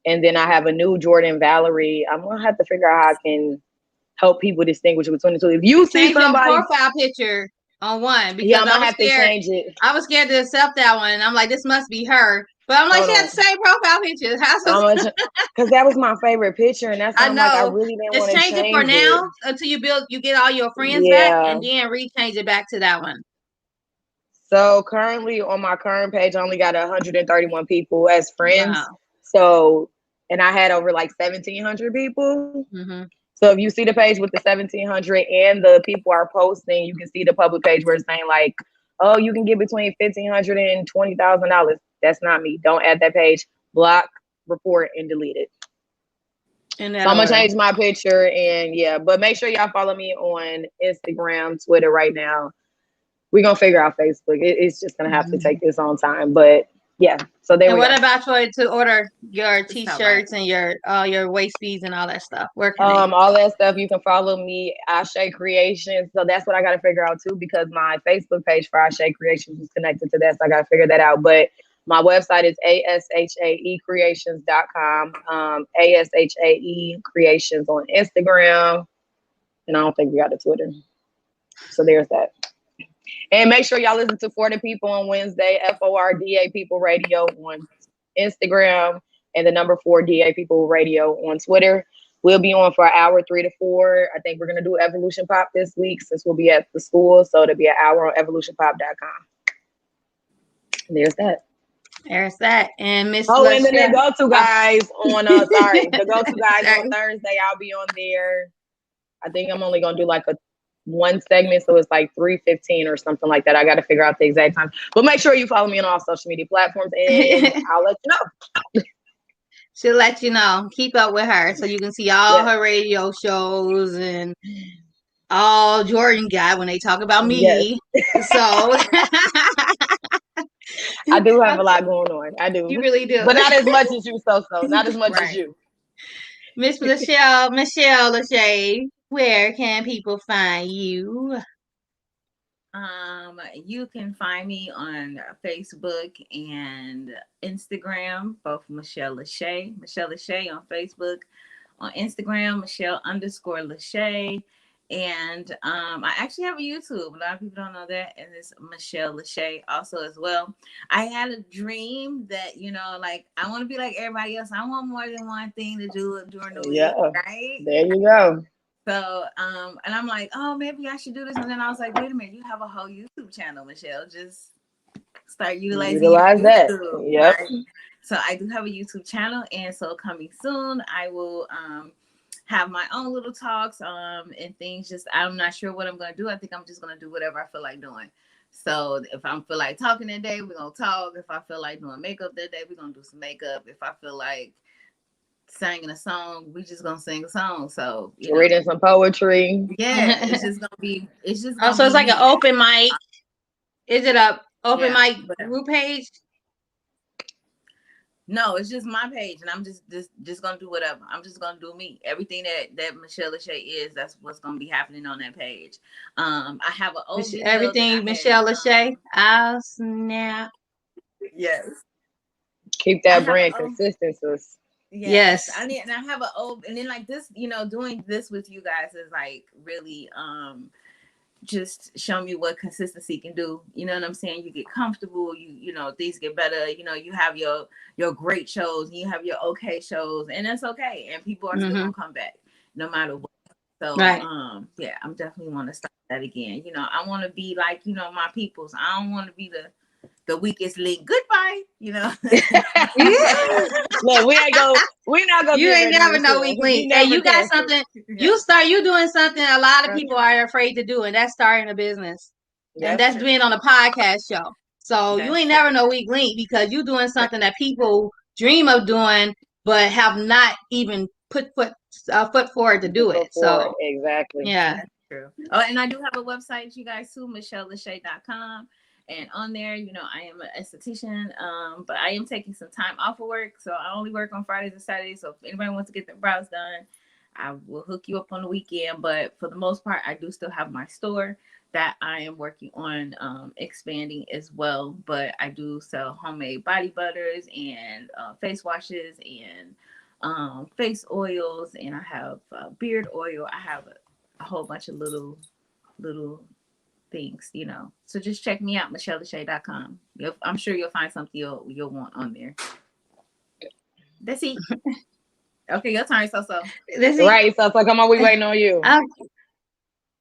And then I have a new Jordan Valerie. I'm gonna have to figure out how I can help people distinguish between the two. If you see somebody your profile picture on one, because I'm gonna have to change it. I was scared to accept that one, and I'm like, this must be her. But I'm like, she had the same profile picture. Because that was my favorite picture, and that's why I really didn't want to change it for now until you get all your friends back, and then rechange it back to that one. So currently on my current page, I only got 131 people as friends. Wow. So, and I had over like 1,700 people. Mm-hmm. So if you see the page with the 1,700 and the people are posting, you can see the public page where it's saying like, oh, you can get between $1,500 and $20,000. That's not me. Don't add that page. Block, report, and delete it. So I'm gonna change my picture but make sure y'all follow me on Instagram, Twitter right now. We're gonna figure out Facebook. It's just gonna have to take this on time, but yeah. So there. And what about to order your t-shirts and your waist beads and all that stuff? Where can all that stuff you can follow me, Ashe Creations. So that's what I gotta figure out too, because my Facebook page for Ashe Creations is connected to that. So I gotta figure that out. But my website is ashaecreations.com. ASHAE Creations on Instagram. And I don't think we got a Twitter. So there's that. And make sure y'all listen to For the People on Wednesday, FORDA People Radio on Instagram, and the number 4DA People Radio on Twitter. We'll be on for an hour, 3 to 4. I think we're going to do Evolution Pop this week since we'll be at the school. So it'll be an hour on evolutionpop.com. There's that. There's that. And Miss and then the go-to guys on, the go-to guys on Thursday, I'll be on there. I think I'm only going to do like one segment, so it's like 3:15 or something like that. I got to figure out the exact time. But make sure you follow me on all social media platforms, and I'll let you know. She'll let you know. Keep up with her so you can see all her radio shows and all Jordan got when they talk about me. Yes. So I do have a lot going on. I do. You really do. But not as much as you, SoSo. Not as much as you. Miss Michelle Lachey, where can people find you? You can find me on Facebook and Instagram, both Michelle Lachey on Facebook, on Instagram, Michelle _Lachey. And I actually have a YouTube. A lot of people don't know that. And it's Michelle Lachey also as well. I had a dream that, you know, like I want to be like everybody else. I want more than one thing to do during the week, right? There you go. So, and I'm like, oh, maybe I should do this. And then I was like, wait a minute, you have a whole YouTube channel, Michelle. Just start utilizing your that. YouTube. Yep. Right? So I do have a YouTube channel, and so coming soon, I will have my own little talks and things. Just I'm not sure what I'm gonna do. I think I'm just gonna do whatever I feel like doing. So if I feel like talking that day, we're gonna talk. If I feel like doing makeup that day, we're gonna do some makeup. If I feel like singing a song, we just gonna sing a song. So reading some poetry. Yeah, it's just gonna be. It's just. So it's like an open mic. Is it a open mic group page? No, it's just my page, and I'm just gonna do whatever. I'm just gonna do me. Everything that Michelle Lachey is, that's what's gonna be happening on that page. I have an old video everything Michelle Lachey. I'll snap. Yes. Keep that brand consistent, sis. Yes. I have an old, and then like this, you know, doing this with you guys is like really just show me what consistency can do. You know what I'm saying? You get comfortable, you know, things get better. You know, you have your great shows, and you have your okay shows, and that's okay. And people are still gonna come back no matter what. So yeah, I'm definitely want to start that again. You know, I want to be like, you know, my peoples. I don't want to be the weakest link. Goodbye, you know. Look, we're not gonna. You ain't never no weak link. Hey, you got something. You doing something a lot of people are afraid to do, and that's starting a business. And that's being on a podcast show. So you ain't never no weak link because you doing something that people dream of doing, but have not even put foot forward to do it. So exactly. Yeah. That's true. Oh, and I do have a website, you guys too, michellelachey.com. And on there, you know, I am an esthetician, but I am taking some time off of work. So I only work on Fridays and Saturdays. So if anybody wants to get their brows done, I will hook you up on the weekend. But for the most part, I do still have my store that I am working on expanding as well. But I do sell homemade body butters and face washes and face oils. And I have beard oil. I have a whole bunch of little things, you know. So just check me out, michellelachey.com. I'm sure you'll find something you'll want on there. That's it. Okay, your turn, SoSo. Right, SoSo, come on, we waiting on you.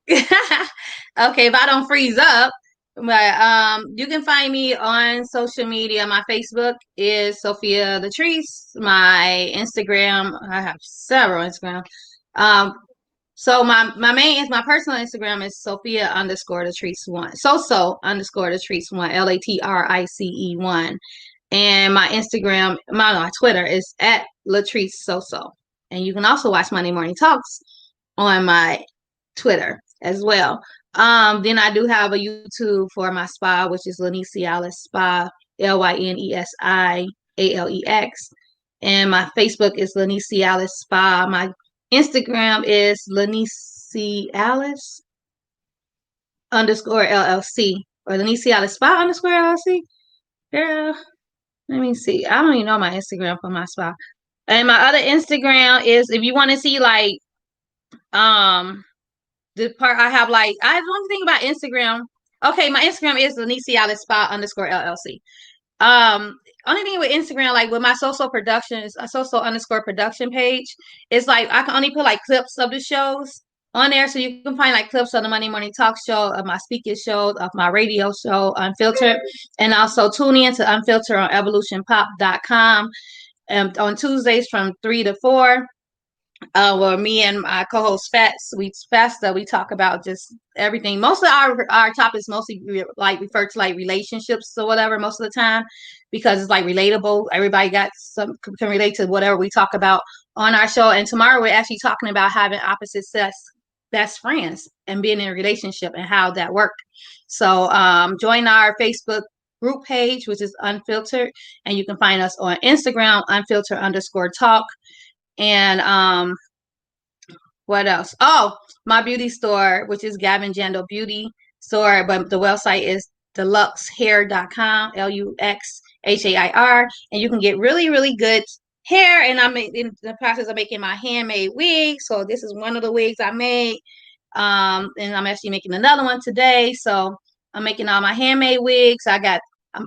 Okay, if I don't freeze up, but you can find me on social media. My Facebook is Sophia Latrice. My Instagram, I have several Instagram. So my personal Instagram is Sophia_Latrice1. SoSo_Latrice1. LATRICE1. And my Instagram, my Twitter is at Latrice SoSo. And you can also watch Monday Morning Talks on my Twitter as well. Then I do have a YouTube for my spa, which is Lenesialex Spa, LYNESIALEX. And my Facebook is Lenesialex Spa. My Instagram is Lenesialex _LLC or Lenesialex Spa _LLC. Girl, let me see. I don't even know my Instagram for my spa. And my other Instagram is if you want to see like the part I have like I don't think about Instagram. Okay, my Instagram is Lenesialex Spa _LLC. Only thing with Instagram, like with my SoSo Productions, a SoSo _production page, it's like I can only put like clips of the shows on there, so you can find like clips of the Monday Morning Talk show, of my speaking shows, of my radio show, Unfiltered, and also tune in to Unfiltered on evolutionpop.com on Tuesdays from 3 to 4. Where me and my co-host Fasta, we talk about just everything. Most of our topics mostly like refer to like relationships or whatever most of the time because it's like relatable. Everybody can relate to whatever we talk about on our show. And tomorrow we're actually talking about having opposite sex best friends and being in a relationship and how that works. So join our Facebook group page, which is Unfiltered, and you can find us on Instagram, Unfiltered_talk. And what else? Oh, my beauty store, which is Gavin Jandal Beauty Store, but the website is deluxehair.com, LUXHAIR, and you can get really, really good hair. And I'm in the process of making my handmade wig. So this is one of the wigs I made. And I'm actually making another one today. So I'm making all my handmade wigs. I'm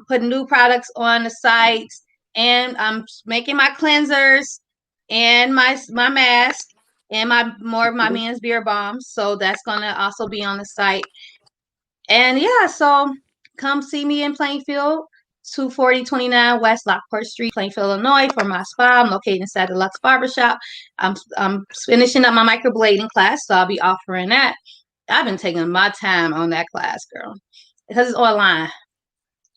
putting new products on the site, and I'm making my cleansers and my mask and more of my men's beer bombs. So that's gonna also be on the site. And yeah, so come see me in Plainfield, 24029 West Lockport Street, Plainfield, Illinois, for my spa. I'm located inside the Lux Barbershop. I'm finishing up my microblading class, so I'll be offering that. I've been taking my time on that class, girl, because it's online.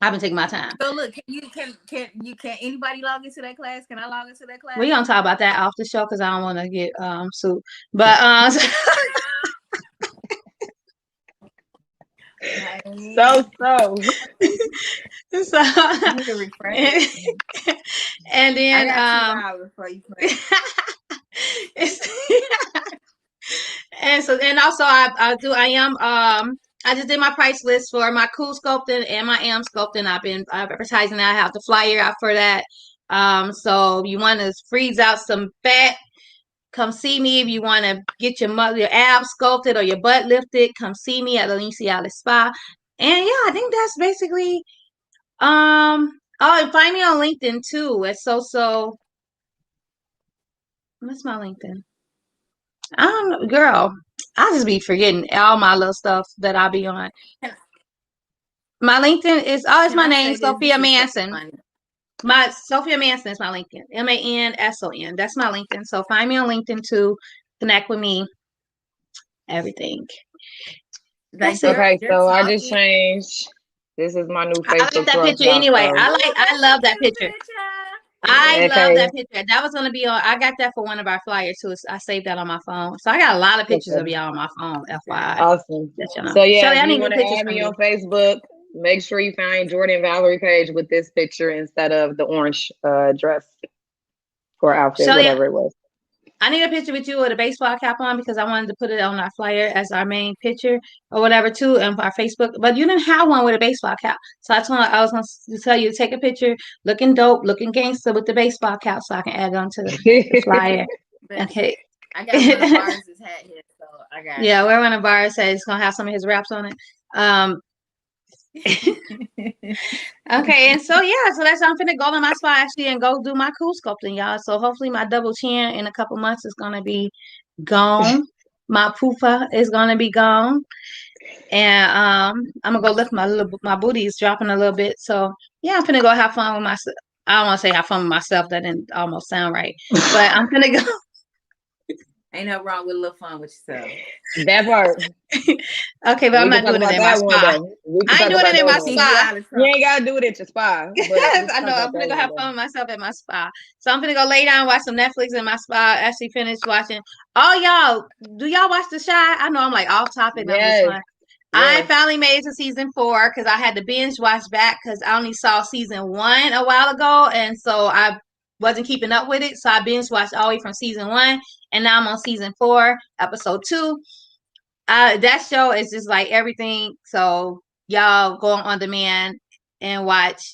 I've been taking my time. So look, can anybody log into that class? Can I log into that class? We're gonna talk about that off the show because I don't want to get sued. But so and then I got $2 for you. and also I just did my price list for my cool sculpting and my am sculpting. I've been advertising that. I have the flyer out for that. So you want to freeze out some fat, come see me. If you want to get your abs sculpted or your butt lifted, come see me at Alicia Spa. And yeah, I think that's basically and find me on LinkedIn too at SoSo. What's my LinkedIn? Girl, I just be forgetting all my little stuff that I be on. My LinkedIn is always my name, Sophia Manson. My Sophia Manson is my LinkedIn. MANSON. That's my LinkedIn. So find me on LinkedIn to connect with me. Everything. Okay, so I just changed. This is my new Facebook. I like that picture anyway. I love that picture. I love that picture. That was gonna be on. I got that for one of our flyers too. I saved that on my phone. So I got a lot of pictures of y'all on my phone. FYI. Awesome. So yeah, Shelly, if you want to add me on Facebook, make sure you find Jordan Valerie page with this picture instead of the orange dress or outfit, Shelly, whatever it was. I need a picture with you with a baseball cap on because I wanted to put it on our flyer as our main picture or whatever too, and our Facebook. But you didn't have one with a baseball cap, so I was going to tell you to take a picture, looking dope, looking gangster with the baseball cap, so I can add it onto the flyer. Okay. I got one of Barnes' hat here, so I got. Yeah, we're one of Barnes' hat. It's gonna have some of his raps on it. Okay, and so yeah, so that's I'm finna go to my spa actually and go do my cool sculpting, y'all. So hopefully my double chin in a couple months is gonna be gone. My poofa is gonna be gone, and I'm gonna go lift my booty is dropping a little bit. So yeah, I'm finna go have fun with myself. I don't want to say have fun with myself. That didn't almost sound right, but I'm finna go. Ain't nothing wrong with a little fun with yourself. That part. Okay, but I'm not doing it in my spa. I ain't doing it in my spa. You ain't gotta do it at your spa. I know. I'm gonna go have fun with myself at my spa. So I'm gonna go lay down, watch some Netflix in my spa. Actually finished watching. Oh, y'all, do y'all watch The Chi? I know I'm like off topic. Yes. Yes. I finally made it to season 4 because I had to binge watch back because I only saw season 1 a while ago, and so I wasn't keeping up with it. So I binge watched all the way from season 1. And now I'm on season 4, episode 2. That show is just like everything. So y'all go on demand and watch.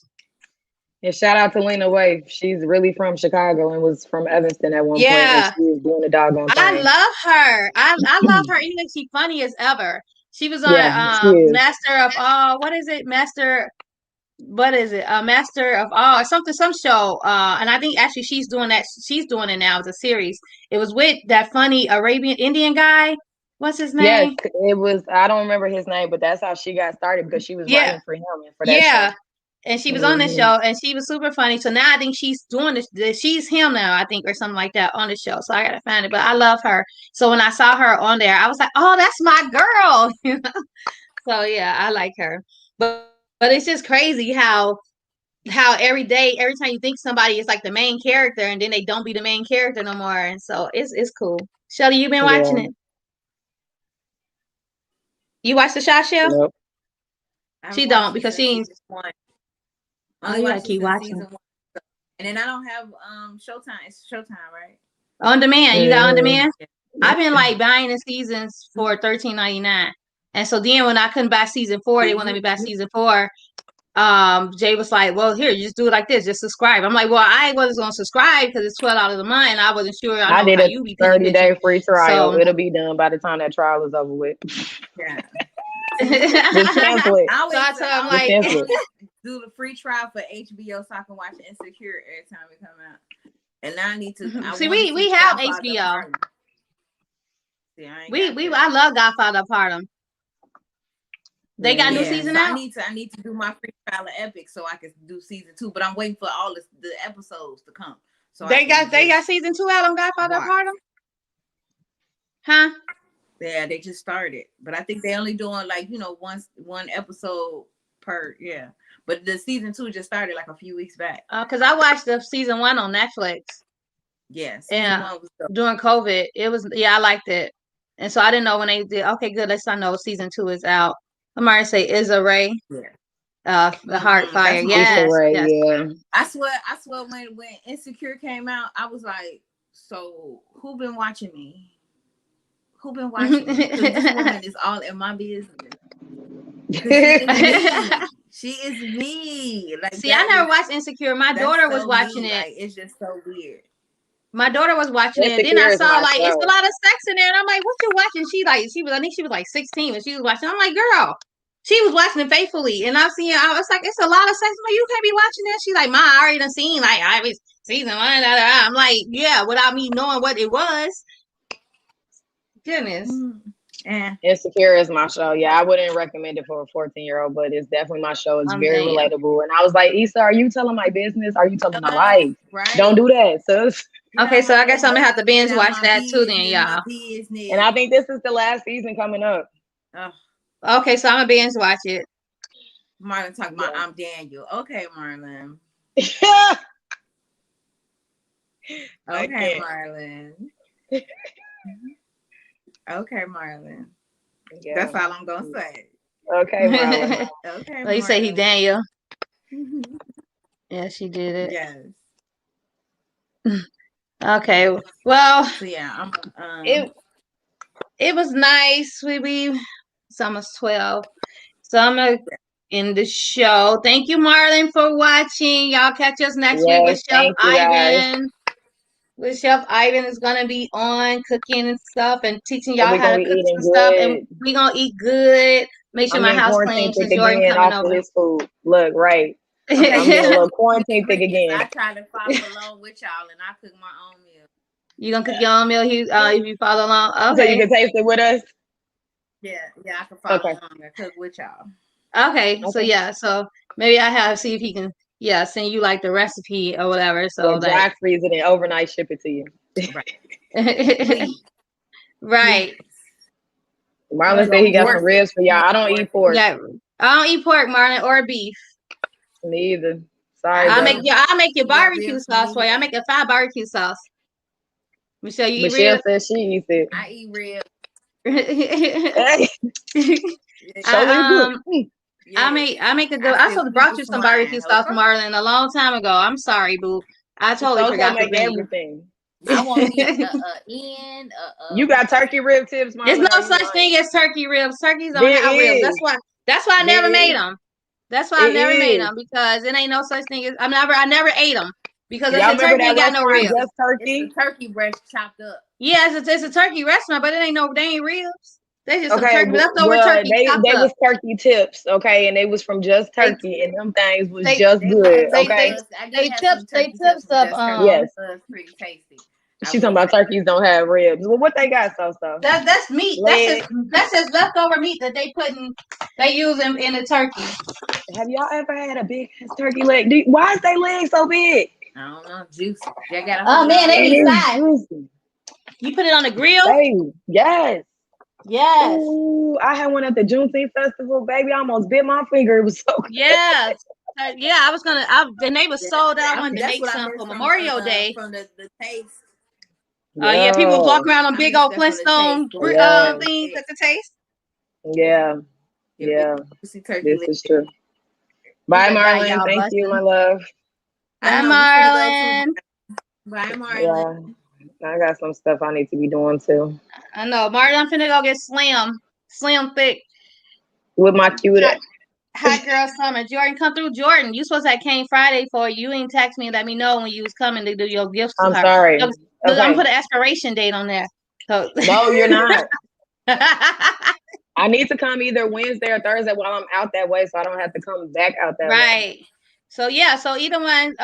And shout out to Lena Waithe. She's really from Chicago and was from Evanston at one point. And she was doing the doggone thing. I love her. I love her. Even she's funny as ever. She was on Master of All. What is it? Master of All or something, some show. And I think actually she's doing it now as a series. It was with that funny Arabian Indian guy. What's his name? Yes, it was. I don't remember his name, but that's how she got started because she was writing for him and for that show. And she was on the show and she was super funny. So now I think she's doing this. She's him now, I think, or something like that on the show. So I gotta find it. But I love her. So when I saw her on there, I was like, oh, that's my girl. So yeah, I like her. But it's just crazy how every time you think somebody is like the main character and then they don't be the main character no more. And so it's cool. Shelly, you been watching it? You watch the Chi show? Nope. She don't because she ain't. You gotta keep watching. And then I don't have Showtime. It's Showtime, right? On demand. You got on demand? Yeah. I've been like buying the seasons for $13.99. And so then when I couldn't buy season 4, they wanted me to buy season 4. Jay was like, well, here, you just do it like this, just subscribe. I'm like, well, I wasn't gonna subscribe because it's $12 a month, and I wasn't sure. I know did how a you be paying 30-day free trial. So it'll be done by the time that trial is over with. Yeah. Just cancel it. I do the free trial for HBO so I can watch Insecure every time it come out. And now I need to see. We have HBO. See, I love Godfather Harlem. They got new season out. I need to do my free trial of Epic so I can do season 2. But I'm waiting for all the episodes to come. So they got season 2 out on Godfather Harlem. Huh? Yeah, they just started, but I think they only doing like one episode per But the season 2 just started like a few weeks back. Because I watched the season 1 on Netflix. Yes. Yeah. During COVID, it was I liked it, and so I didn't know when they did. Okay, good. Let's know season 2 is out. I'm already say Issa Rae. Yeah. The Heartfire. Yes. Yeah. I swear when Insecure came out, I was like, so who been watching me? Who been watching me? Because this woman is all in my business. She is me. Like, see, I never watched Insecure. My daughter was watching it. Like, it's just so weird. My daughter was watching it. Then I saw like it's a lot of sex in there, and I'm like, "What you watching?" I think she was like 16 when she was watching. I'm like, "Girl." She was watching it faithfully, and I was like, "It's a lot of sex." I'm like, you can't be watching this. She's like, "Ma, I already done seen like I was season 1." I'm like, "Yeah," without me knowing what it was. Goodness. Insecure is my show. Yeah, I wouldn't recommend it for a 14-year-old, but it's definitely my show. It's very relatable. And I was like, Issa, are you telling my business? Are you telling my life? Right. Don't do that, sis. Okay, so I guess I'm gonna have to binge watch that too, then, y'all. And I think this is the last season coming up. Okay, so I'm gonna binge watch it. Marlon talking about I'm Daniel. Okay, Marlon. Okay, Marlon. Okay, Marlon. Yeah. That's all I'm gonna say. Okay, Marlon. Okay. Well, you say he Daniel. Yeah, she did it. Yes. Okay. Well. So yeah, it was nice. It's almost 12. So I'm gonna end the show. Thank you, Marlon, for watching. Y'all catch us next week with Chef Ivan. With Chef Ivan is gonna be on cooking and stuff and teaching y'all how to cook some stuff. And we're gonna eat good. Make sure my house clean since Jordan coming over. His food. Look, right. Okay, I'm getting a little quarantine thick again. I try to follow along with y'all and I cook my own meal. You gonna cook your own meal if you follow along? Okay. So you can taste it with us? Yeah, I can follow along and cook with y'all. Okay. So maybe see if he can send you like the recipe or whatever. So dry freeze it and overnight ship it to you. Right. Right. Marlon said he got some ribs for y'all. I don't eat pork. Yeah, I don't eat pork, Marlon, or beef. Me either. Sorry. I'll make your barbecue sauce for you. I make a 5 barbecue sauce. Michelle, you eat ribs? Michelle says she eats it. I eat ribs. I make a good. I should have brought you some barbecue sauce, Marlon, a long time ago. I'm sorry, boo. I totally forgot to bring everything. I want you got turkey rib tips, Marlon? There's no such thing as turkey ribs. Turkeys don't have ribs. That's why I never made them. That's why I never made them, because it ain't no such thing as I never ate them because the turkey ain't got no ribs. Just turkey? It's a turkey breast chopped up. Yeah, it's a turkey restaurant, but they ain't ribs. They just some turkey leftover turkey. They was turkey tips, okay, and they was from Just Turkey, and them things was just good, okay. They tips up. Yes, pretty tasty. She's talking about turkeys don't have ribs. Well, what they got, SoSo? That's meat. That's just leftover meat that they use in a turkey. Have y'all ever had a big turkey leg? Why is their leg so big? I don't know. Juicy. They be juicy. You put it on the grill? Hey, yes. Yes. Ooh, I had one at the Juneteenth festival, baby. I almost bit my finger. It was so good. Yes. I was gonna. The neighbor sold out. I wanted to make some for Memorial Day. From the taste. People walk around on big old Flintstone things at the taste. Yeah. This is true. Bye, Marlon. Thank you, my love. Bye, Marlon. Bye, Marlon. Yeah. I got some stuff I need to be doing too. I know. Marlon, I'm finna go get slim thick. With my Q-tip. Hot girl summer. Jordan, come through. Jordan, you supposed to have came Friday for you. Ain't text me and let me know when you was coming to do your gifts to I'm her. sorry. Look, Okay. I'm gonna put an expiration date on there. So. No, you're not. I need to come either Wednesday or Thursday while I'm out that way, so I don't have to come back out that way. Right. So yeah, so either one,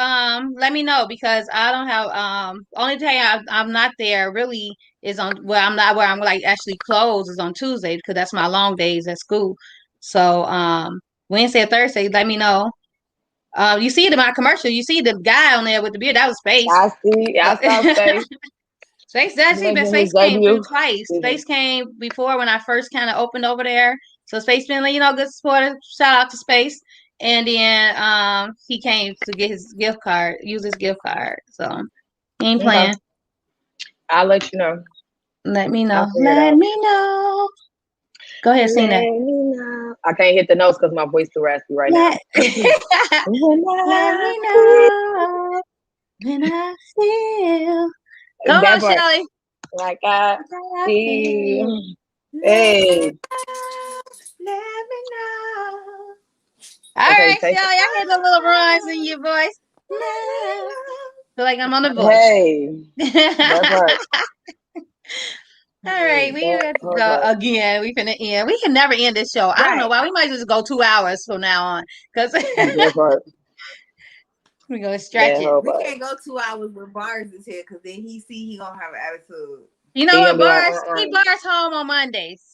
let me know because I don't have only day I'm not there really is on where I'm not where I'm like actually closed is on Tuesday because that's my long days at school. So Wednesday or Thursday, let me know. You see it in my commercial, you see the guy on there with the beard, that was Space. I saw Space. Space came through twice. Space came before when I first kind of opened over there. So Space been good supporter. Shout out to Space. And then he came to get his gift card, use his gift card. So he ain't playing. Okay. I'll let you know. Let me know. Let me know. Go ahead, sing that. Let me know. I can't hit the notes because my voice too raspy right now. Let me know when I feel. Come on, Shelly. Like I feel. Hey. Let me know. All right, Shelly, I hear the little runs in your voice. Feel like I'm on The Voice. Hey. That's right. All right, we have to go again. We finna end. We can never end this show. I don't know why. We might just go 2 hours from now on because we're gonna stretch it. We can't go 2 hours with Bars is here because then he gonna have an attitude. You know what, Bars? Keep Bars home on Mondays.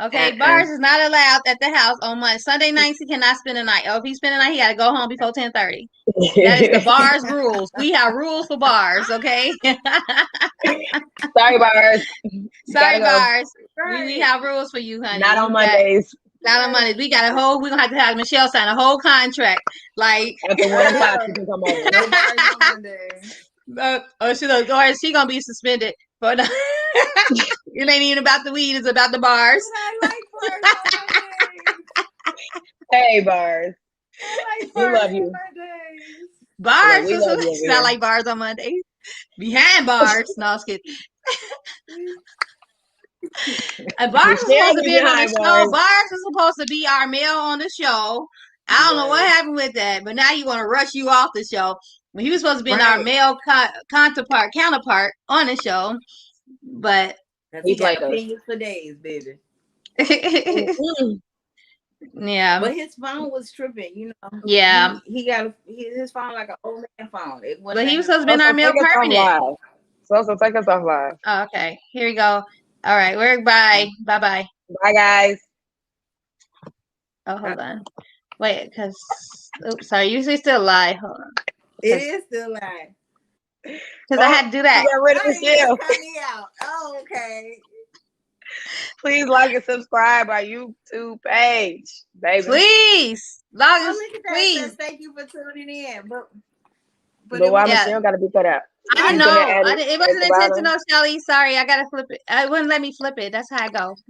Okay, Bars is not allowed at the house on Monday. Sunday nights he cannot spend the night. Oh, if he spend the night, he got to go home before 10:30. That is the Bars rules. We have rules for Bars. Okay. Sorry, Bars. Sorry, Bars. We have rules for you, honey. Not on Mondays. Not on Mondays. We got a whole. We're gonna have to have Michelle sign a whole contract. Like after 1 o'clock, you can come over. No Bars on Monday. She gonna be suspended for the. It ain't even about the weed; it's about the Bars. I like Bars on Mondays. Hey, Bars. I like we love you. Bars. I like Bars on Mondays. Behind Bars. No, I was kidding. Bars is supposed to be on the show. Bars is supposed to be our male on the show. I don't know what happened with that, but now you want to rush you off the show. When he was supposed to be our male counterpart on the show, but he got opinions for days, baby. Yeah, but his phone was tripping, Yeah, he got his phone like an old man phone. But he was supposed to be our male permanent. So take us off live. Oh, okay, here we go. All right, we're bye. Bye, guys. Oh, hold on. Wait, because sorry, usually still live. Hold on. It is still live. Because I had to do that. Got rid of Michelle. Out. Oh, okay. Please like and subscribe our YouTube page, baby. Please. Please. Thank you for tuning in. But why Michelle got to be cut out? I know. It wasn't intentional, Shelly. Sorry, I got to flip it. It wouldn't let me flip it. That's how I go.